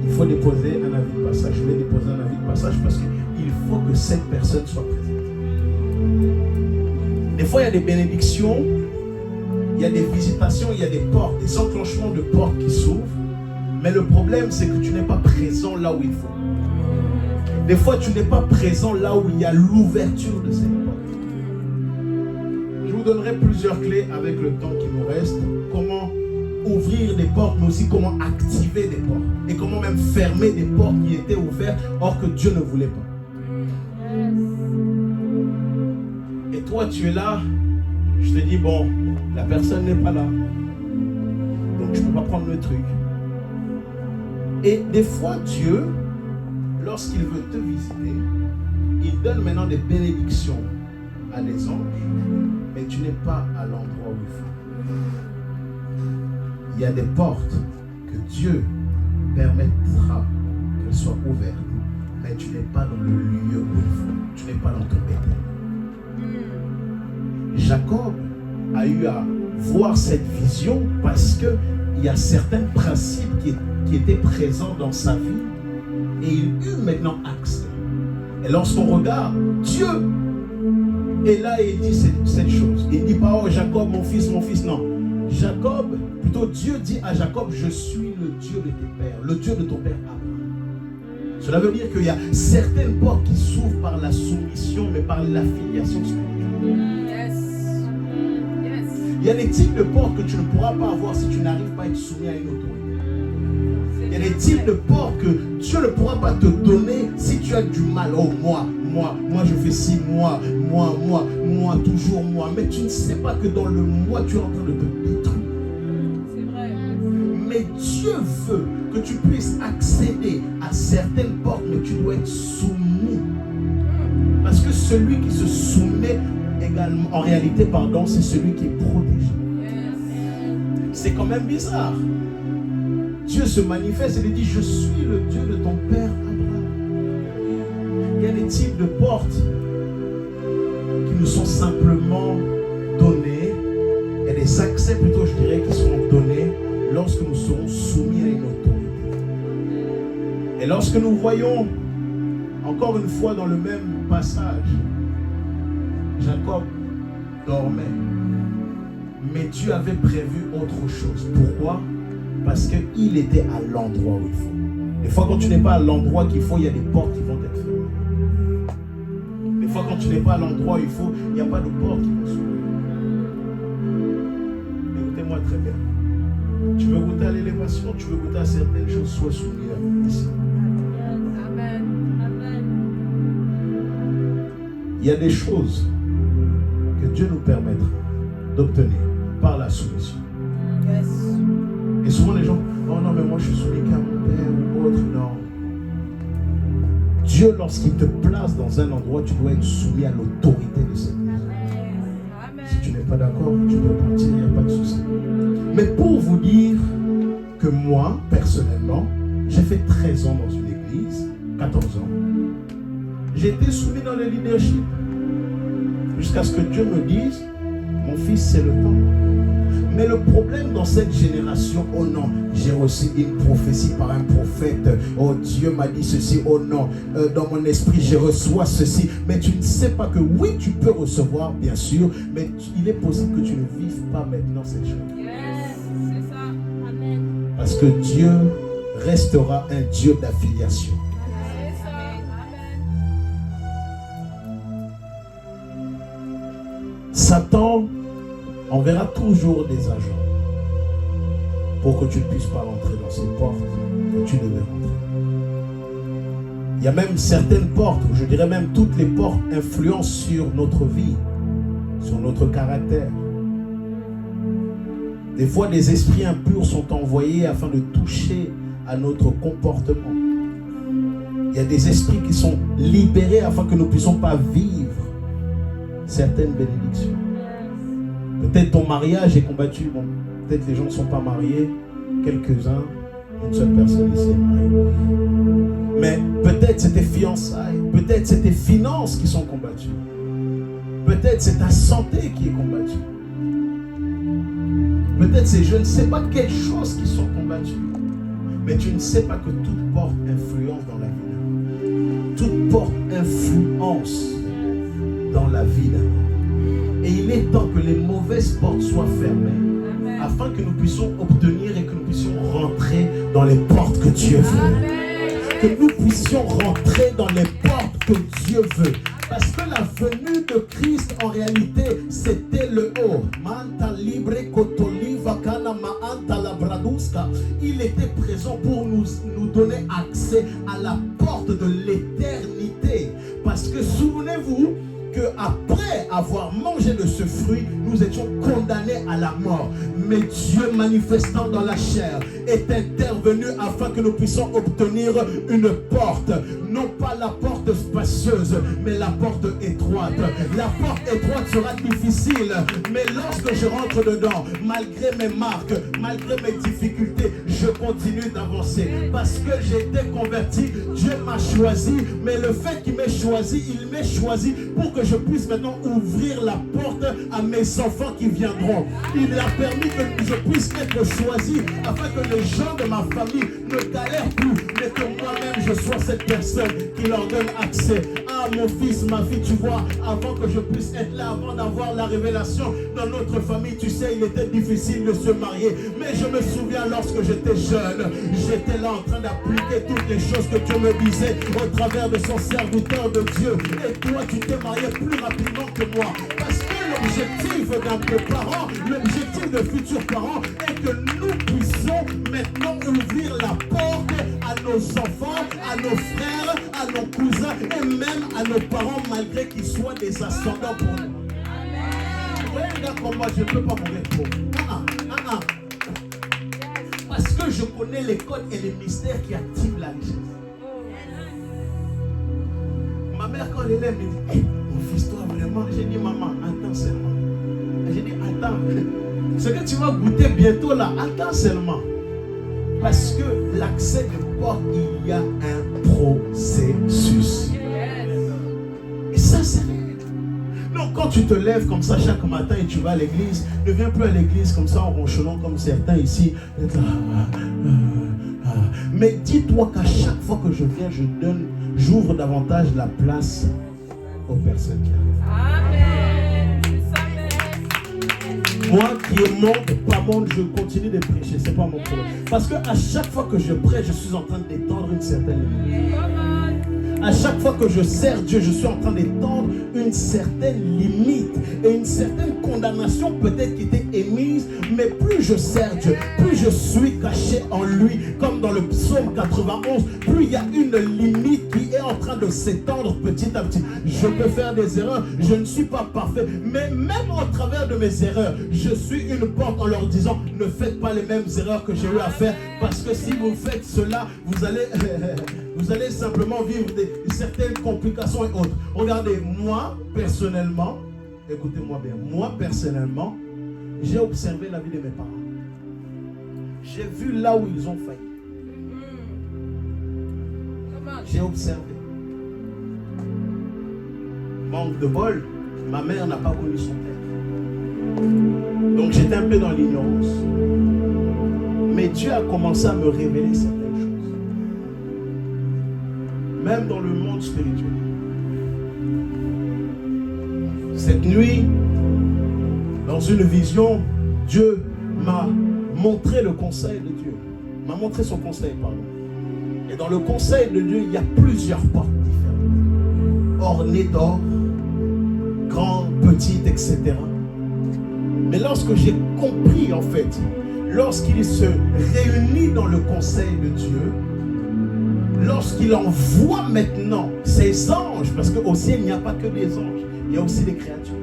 S1: Il faut déposer un avis de passage. Je vais déposer un avis de passage parce qu'il faut que cette personne soit présente. Des fois, il y a des bénédictions, il y a des visitations, il y a des portes, des enclenchements de portes qui s'ouvrent. Mais le problème, c'est que tu n'es pas présent là où il faut. Des fois, tu n'es pas présent là où il y a l'ouverture de cette porte. Je vous donnerai plusieurs clés avec le temps qui nous reste. Comment ouvrir des portes, mais aussi comment activer des portes. Et comment même fermer des portes qui étaient ouvertes, or que Dieu ne voulait pas. Et toi, tu es là, je te dis, bon, la personne n'est pas là. Donc, je ne peux pas prendre le truc. Et des fois, Dieu, lorsqu'il veut te visiter, il donne maintenant des bénédictions à des anges, mais tu n'es pas à l'endroit où il faut. Il y a des portes que Dieu permettra qu'elles soient ouvertes, mais tu n'es pas dans le lieu où il faut. Tu n'es pas dans ton bétail. Jacob a eu à voir cette vision parce qu'il y a certains principes qui étaient présents dans sa vie et il eut maintenant accès. Et lorsqu'on regarde, Dieu est là et il dit cette chose. Il ne dit pas, oh Jacob, mon fils, non. Jacob, plutôt Dieu dit à Jacob, je suis le Dieu de tes pères, le Dieu de ton père Abraham. Cela veut dire qu'il y a certaines portes qui s'ouvrent par la soumission, mais par l'affiliation spirituelle. Il y a des types de portes que tu ne pourras pas avoir si tu n'arrives pas à être soumis à une autorité. Il y a des types de portes que Dieu ne pourra pas te donner si tu as du mal. Oh, moi je fais ci, moi, toujours moi. Mais tu ne sais pas que dans le moi, tu es en train de te détruire.
S2: C'est vrai.
S1: Mais Dieu veut que tu puisses accéder à certaines portes, mais tu dois être soumis. Parce que celui qui se soumet également, en réalité, c'est celui qui est protégé. C'est quand même bizarre. Dieu se manifeste et il dit, je suis le Dieu de ton père Abraham. Il y a des types de portes qui nous sont simplement donnés, et des accès plutôt, je dirais, qui seront donnés lorsque nous serons soumis à une autorité. Et lorsque nous voyons, encore une fois dans le même passage, Jacob dormait, mais Dieu avait prévu autre chose. Pourquoi? Parce qu'il était à l'endroit où il faut. Des fois, quand tu n'es pas à l'endroit qu'il faut, il y a des portes qui vont être fermées. Des fois, quand tu n'es pas à l'endroit où il faut, il n'y a pas de portes qui vont s'ouvrir. Écoutez-moi très bien. Tu veux goûter à l'élévation, tu veux goûter à certaines choses, sois soumis ici.
S2: Amen.
S1: Il y a des choses que Dieu nous permettra d'obtenir par la soumission. Et souvent les gens, oh non, mais moi je suis soumis qu'à mon père ou autre. Non. Dieu, lorsqu'il te place dans un endroit, tu dois être soumis à l'autorité de cette maison. Si tu n'es pas d'accord, tu peux partir, il n'y a pas de souci. Mais pour vous dire que moi, personnellement, j'ai fait 13 ans dans une église, 14 ans. J'ai été soumis dans le leadership. Jusqu'à ce que Dieu me dise, mon fils, c'est le temps. Mais le problème dans cette génération, oh non, j'ai reçu une prophétie par un prophète. Oh, Dieu m'a dit ceci, oh non, dans mon esprit, je reçois ceci. Mais tu ne sais pas que oui, tu peux recevoir, bien sûr, mais il est possible que tu ne vives pas maintenant cette chose.
S2: C'est ça.
S3: Amen.
S1: Parce que Dieu restera un Dieu d'affiliation.
S2: C'est ça. Amen.
S1: Satan enverra toujours des agents pour que tu ne puisses pas rentrer dans ces portes que tu devais rentrer. Il y a même certaines portes, ou je dirais même toutes les portes, influencent sur notre vie, sur notre caractère. Des fois, des esprits impurs sont envoyés afin de toucher à notre comportement. Il y a des esprits qui sont libérés afin que nous ne puissions pas vivre certaines bénédictions. Peut-être ton mariage est combattu. Bon, peut-être les gens ne sont pas mariés. Quelques-uns, une seule personne ici est mariée. Mais peut-être c'est tes fiançailles. Peut-être c'est tes finances qui sont combattues. Peut-être c'est ta santé qui est combattue. Peut-être c'est je ne sais pas quelles choses qui sont combattues. Mais tu ne sais pas que toute porte influence dans la vie. Toute porte influence dans la vie d'un homme. Et il est temps que les mauvaises portes soient fermées. Amen. Afin que nous puissions obtenir et que nous puissions rentrer dans les portes que Dieu veut. Amen. Que nous puissions rentrer dans les portes que Dieu veut. Parce que la venue de Christ, en réalité, c'était le haut. Il était présent pour nous donner accès à la porte de l'éternité. Parce que souvenez-vous, qu'après avoir mangé de ce fruit, nous étions condamnés à la mort. Mais Dieu, manifestant dans la chair, est intervenu afin que nous puissions obtenir une porte. Non pas la porte porte spacieuse, mais la porte étroite. La porte étroite sera difficile, mais lorsque je rentre dedans, malgré mes marques, malgré mes difficultés, je continue d'avancer. Parce que j'ai été converti, Dieu m'a choisi, mais le fait qu'il m'ait choisi, il m'ait choisi pour que je puisse maintenant ouvrir la porte à mes enfants qui viendront. Il a permis que je puisse être choisi afin que les gens de ma famille ne galèrent plus, mais que moi-même je sois cette personne qui leur donne accès. Ah, mon fils, ma fille, tu vois, avant que je puisse être là, avant d'avoir la révélation dans notre famille, tu sais, il était difficile de se marier. Mais je me souviens lorsque j'étais jeune, j'étais là en train d'appliquer toutes les choses que Dieu me disait au travers de son serviteur de Dieu. Et toi, tu t'es marié plus rapidement que moi. Parce que l'objectif d'un parent, l'objectif de futurs parents est que nous puissions maintenant ouvrir la porte à nos enfants, à nos frères, à nos cousins et même à nos parents, malgré qu'ils soient des ascendants pour nous. Vous voyez, un gars comme moi, je ne peux pas mourir pour. Parce que je connais les codes et les mystères qui activent la richesse. Ma mère, quand elle est là, elle me dit, hey, mon fils, toi vraiment, j'ai dit, maman, attends seulement. J'ai dit, attends, ce que tu vas goûter bientôt là, attends seulement. Parce que l'accès de porte, il y a un processus. Et ça, c'est réel. Donc, quand tu te lèves comme ça chaque matin et tu vas à l'église, ne viens plus à l'église comme ça en ronchonnant comme certains ici. Mais dis-toi qu'à chaque fois que je viens, j'ouvre davantage la place aux personnes qui arrivent. Moi qui est monde, pas monde, je continue de prêcher, c'est pas mon problème. Parce que à chaque fois que je prêche, je suis en train d'étendre une certaine limite. À chaque fois que je sers Dieu, je suis en train d'étendre une certaine limite et une certaine condamnation peut-être qui était émise. Mais plus je sers Dieu, plus je suis caché en lui, comme dans le psaume 91, plus il y a une limite qui est en train de s'étendre petit à petit. Je peux faire des erreurs, je ne suis pas parfait, mais même au travers de mes erreurs, je suis une porte en leur disant, ne faites pas les mêmes erreurs que j'ai eu à faire, parce que si vous faites cela, vous allez simplement vivre certaines complications et autres. Regardez, moi, personnellement, écoutez-moi bien, moi, personnellement, j'ai observé la vie de mes parents. J'ai vu là où ils ont failli. J'ai observé. Manque de bol, ma mère n'a pas connu son père. Donc j'étais un peu dans l'ignorance. Mais Dieu a commencé à me révéler certaines choses. Même dans le monde spirituel. Cette nuit, dans une vision, Dieu m'a montré le conseil de Dieu. M'a montré son conseil, pardon. Et dans le conseil de Dieu, il y a plusieurs portes différentes. Ornées d'or, grandes, petites, etc. Mais lorsque j'ai compris, en fait, lorsqu'il se réunit dans le conseil de Dieu, lorsqu'il envoie maintenant ses anges, parce qu'au ciel, il n'y a pas que des anges, il y a aussi des créatures.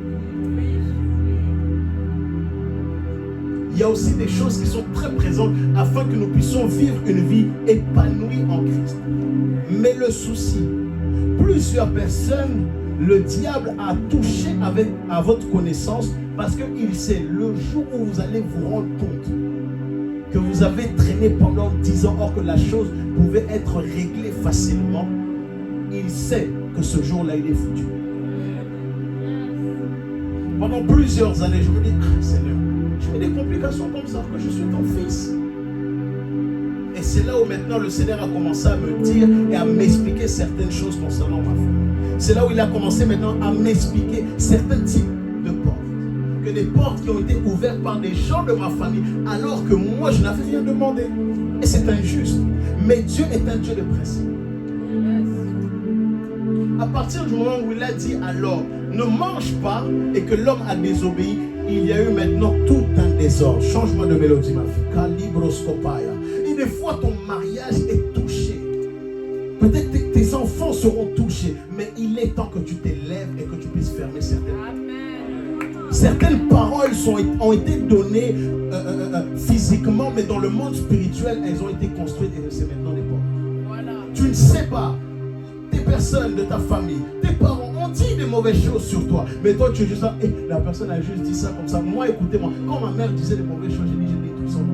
S1: Il y a aussi des choses qui sont très présentes afin que nous puissions vivre une vie épanouie en Christ. Mais le souci, plusieurs personnes, le diable a touché à votre connaissance parce qu'il sait le jour où vous allez vous rendre compte que vous avez traîné pendant 10 ans or que la chose pouvait être réglée facilement. Il sait que ce jour-là, il est foutu. Pendant plusieurs années, je me dis, ah Seigneur, j'ai des complications comme ça, que je suis ton fils. Et c'est là où maintenant le Seigneur a commencé à me dire et à m'expliquer certaines choses concernant ma famille. C'est là où il a commencé maintenant à m'expliquer certains types de portes. Que des portes qui ont été ouvertes par des gens de ma famille alors que moi je n'avais rien demandé. Et c'est injuste. Mais Dieu est un Dieu de principe. À partir du moment où il a dit alors, ne mange pas et que l'homme a désobéi, il y a eu maintenant tout un désordre. Change-moi de mélodie, ma fille. Calibroscopaya. Et des fois, ton mariage est touché. Peut-être que tes enfants seront touchés, mais il est temps que tu t'élèves et que tu puisses fermer certaines portes. Certaines paroles ont été données physiquement, mais dans le monde spirituel, elles ont été construites et c'est maintenant des portes. Voilà. Tu ne sais pas. Tes personnes de ta famille, tes parents ont dit des mauvaises choses sur toi. Mais toi, tu es juste là, la personne a juste dit ça comme ça. Moi, écoutez-moi, quand ma mère disait des mauvaises choses, j'ai dit, j'ai détruit son nom.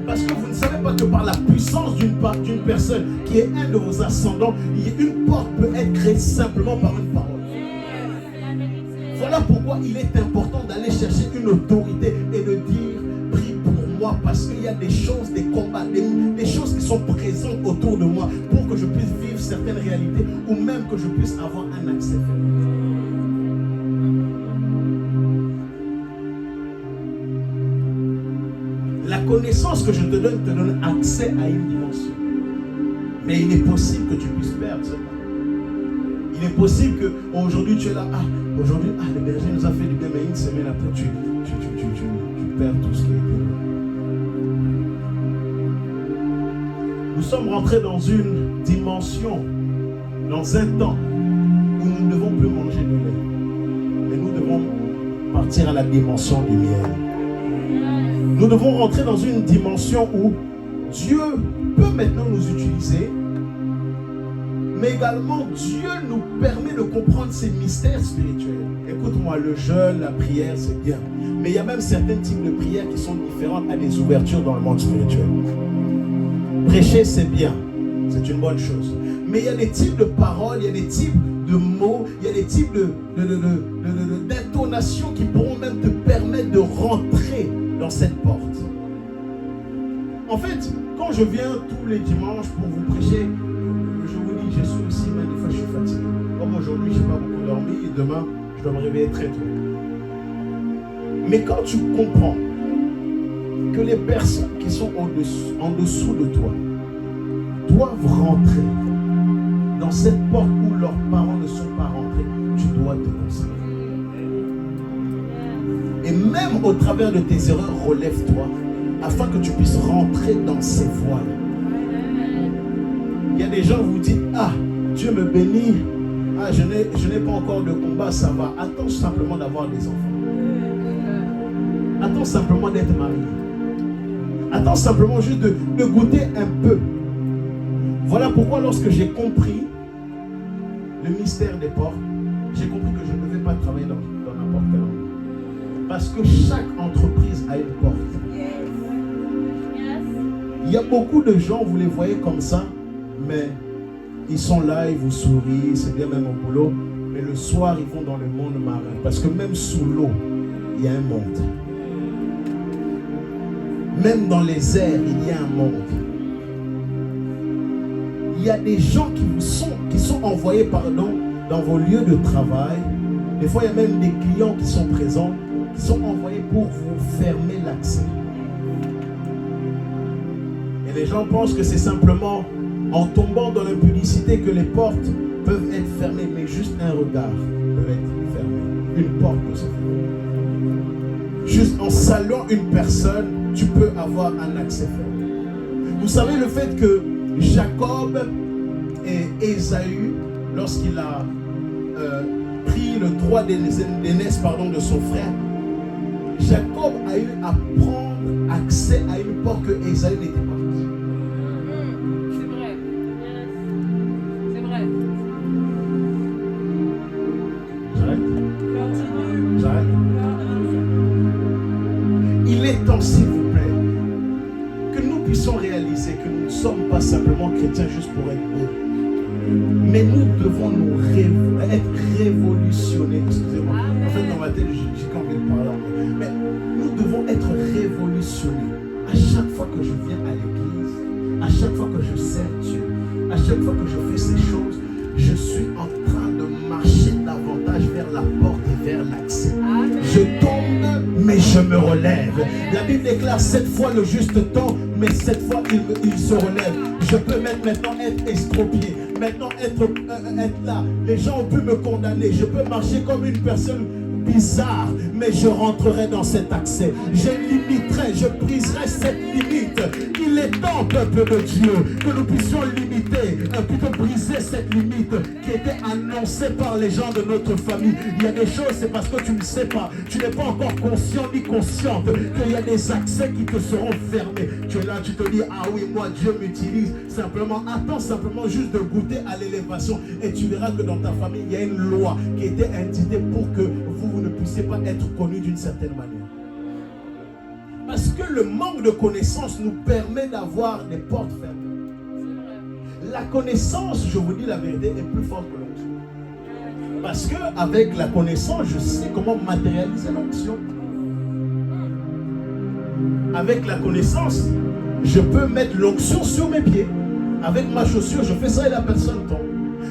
S1: Parce que vous ne savez pas que par la puissance d'une personne qui est un de vos ascendants, une porte peut être créée simplement par une parole. Voilà pourquoi il est important d'aller chercher une autorité et de dire, prie pour moi, parce qu'il y a des choses, des combats, des choses qui sont présentes autour de moi pour que je puisse vivre certaines réalités ou même que je puisse avoir un accès. La connaissance que je te donne accès à une dimension. Mais il est possible que tu puisses perdre cela. Il est possible qu'aujourd'hui tu es là, aujourd'hui, le berger nous a fait du bien, mais une semaine après, tu perds tout ce qui a été là. Nous sommes rentrés dans une dimension, dans un temps, où nous ne devons plus manger du lait. Mais nous devons partir à la dimension du miel. Nous devons rentrer dans une dimension où Dieu peut maintenant nous utiliser, mais également Dieu nous permet de comprendre ces mystères spirituels. Écoute-moi, le jeûne, la prière, c'est bien. Mais il y a même certains types de prières qui sont différentes à des ouvertures dans le monde spirituel. Prêcher, c'est bien. C'est une bonne chose. Mais il y a des types de paroles, il y a des types de mots, il y a des types d'intonations qui pourront même te permettre de rentrer dans cette porte. En fait, quand je viens tous les dimanches pour vous prêcher, je vous dis, je suis aussi, mais des fois je suis fatigué. Comme aujourd'hui, je n'ai pas beaucoup dormi et demain, je dois me réveiller très tôt. Mais quand tu comprends que les personnes qui sont en dessous de toi doivent rentrer dans cette porte où leurs parents ne sont pas rentrés, tu dois te concentrer. Et même au travers de tes erreurs, relève-toi afin que tu puisses rentrer dans ces voies. Il y a des gens qui vous disent, Dieu me bénit, je n'ai pas encore de combat, ça va. Attends simplement d'avoir des enfants. Attends simplement d'être marié. Attends simplement juste de goûter un peu. Voilà pourquoi lorsque j'ai compris le mystère des portes, j'ai compris que je ne devais pas travailler dans n'importe quel endroit. Parce que chaque entreprise a une porte. Il y a beaucoup de gens, vous les voyez comme ça, mais ils sont là, ils vous sourient, c'est bien même au boulot, mais le soir, ils vont dans le monde marin. Parce que même sous l'eau, il y a un monde. Même dans les airs, il y a un monde. Il y a des gens qui sont envoyés dans vos lieux de travail. Des fois, il y a même des clients qui sont présents, qui sont envoyés pour vous fermer l'accès. Et les gens pensent que c'est simplement en tombant dans l'impudicité que les portes peuvent être fermées, mais juste un regard peut être fermé. Une porte peut se fermer. Juste en saluant une personne, tu peux avoir un accès fermé. Vous savez le fait que Jacob et Ésaü, lorsqu'il a pris le droit d'aînesse de son frère, Jacob a eu à prendre accès à une porte que Ésaü n'était pas.
S2: C'est vrai. C'est vrai.
S1: J'arrête. Il est temps, s'il vous plaît, que nous puissions réaliser que nous ne sommes pas simplement chrétiens juste pour être beaux. Mais nous devons être révolutionnés. Excusez-moi. En fait, dans ma tête, j'ai quand même parlé. Mais nous devons être révolutionnés. À chaque fois que je viens à l'église, à chaque fois que je sers Dieu, à chaque fois que je fais ces choses, je suis en train de marcher davantage vers la porte et vers l'accès. Je tombe, mais je me relève. La Bible déclare 7 fois le juste temps, mais 7 fois il se relève. Je peux maintenant être estropié, maintenant être là. Les gens ont pu me condamner. Je peux marcher comme une personne bizarre, mais je rentrerai dans cet accès. Je limiterai, je briserai cette limite. Il est temps, peuple de Dieu, que nous puissions limiter, plutôt briser cette limite qui était annoncée par les gens de notre famille. Il y a des choses, c'est parce que tu ne sais pas, tu n'es pas encore conscient ni consciente qu'il y a des accès qui te seront fermés. Tu es là, tu te dis, ah oui, moi Dieu m'utilise. Simplement, attends simplement juste de goûter à l'élévation et tu verras que dans ta famille, il y a une loi qui était indiquée pour que vous ne puissiez pas être connus d'une certaine manière. Parce que le manque de connaissance nous permet d'avoir des portes fermées. La connaissance, je vous dis la vérité, est plus forte que l'onction. Parce qu'avec la connaissance, je sais comment matérialiser l'onction. Avec la connaissance, je peux mettre l'onction sur mes pieds. Avec ma chaussure, je fais ça et la personne tombe.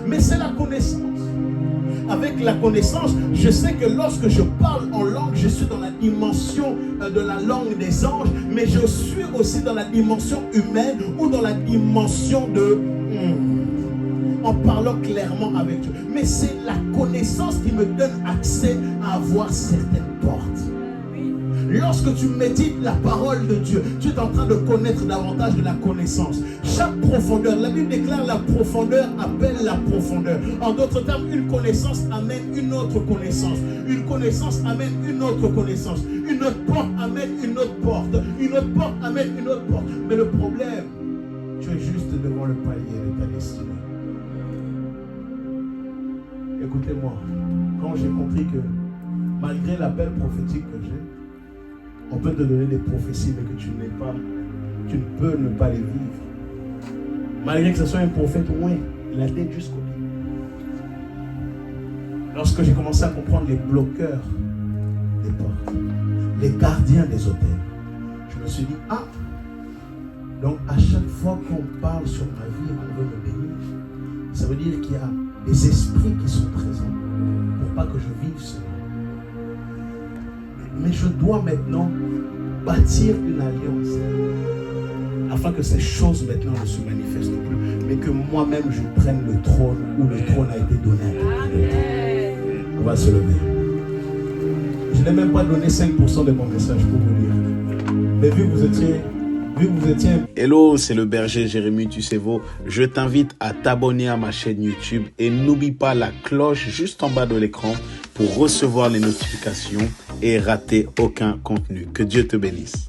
S1: Mais c'est la connaissance. Avec la connaissance, je sais que lorsque je parle en langue, je suis dans la dimension de la langue des anges, mais je suis aussi dans la dimension humaine ou dans la dimension de... en parlant clairement avec Dieu. Mais c'est la connaissance qui me donne accès à avoir certaines portes. Lorsque tu médites la parole de Dieu, tu es en train de connaître davantage de la connaissance. Chaque profondeur, la Bible déclare la profondeur appelle la profondeur. En d'autres termes, une connaissance amène une autre connaissance. Une connaissance amène une autre connaissance. Une autre porte amène une autre porte. Une autre porte amène une autre porte. Mais le problème, tu es juste devant le palier de ta destinée. Écoutez-moi, quand j'ai compris que malgré l'appel prophétique que j'ai, on peut te donner des prophéties, mais que tu ne peux ne pas les vivre. Malgré que ce soit un prophète, oui, il a tête jusqu'au pied. Lorsque j'ai commencé à comprendre les bloqueurs des portes, les gardiens des hôtels, je me suis dit, ah, donc à chaque fois qu'on parle sur ma vie et qu'on veut me bénir, ça veut dire qu'il y a des esprits qui sont présents pour pas que je vive cela. Mais je dois maintenant bâtir une alliance afin que ces choses maintenant ne se manifestent plus, mais que moi-même je prenne le trône où le trône a été donné à quelqu'un. On va se lever. Je n'ai même pas donné 5% de mon message pour vous dire. Mais vu que vous étiez...
S4: Hello, c'est le berger Jérémy Tussevo. Je t'invite à t'abonner à ma chaîne YouTube et n'oublie pas la cloche juste en bas de l'écran pour recevoir les notifications et rater aucun contenu. Que Dieu te bénisse.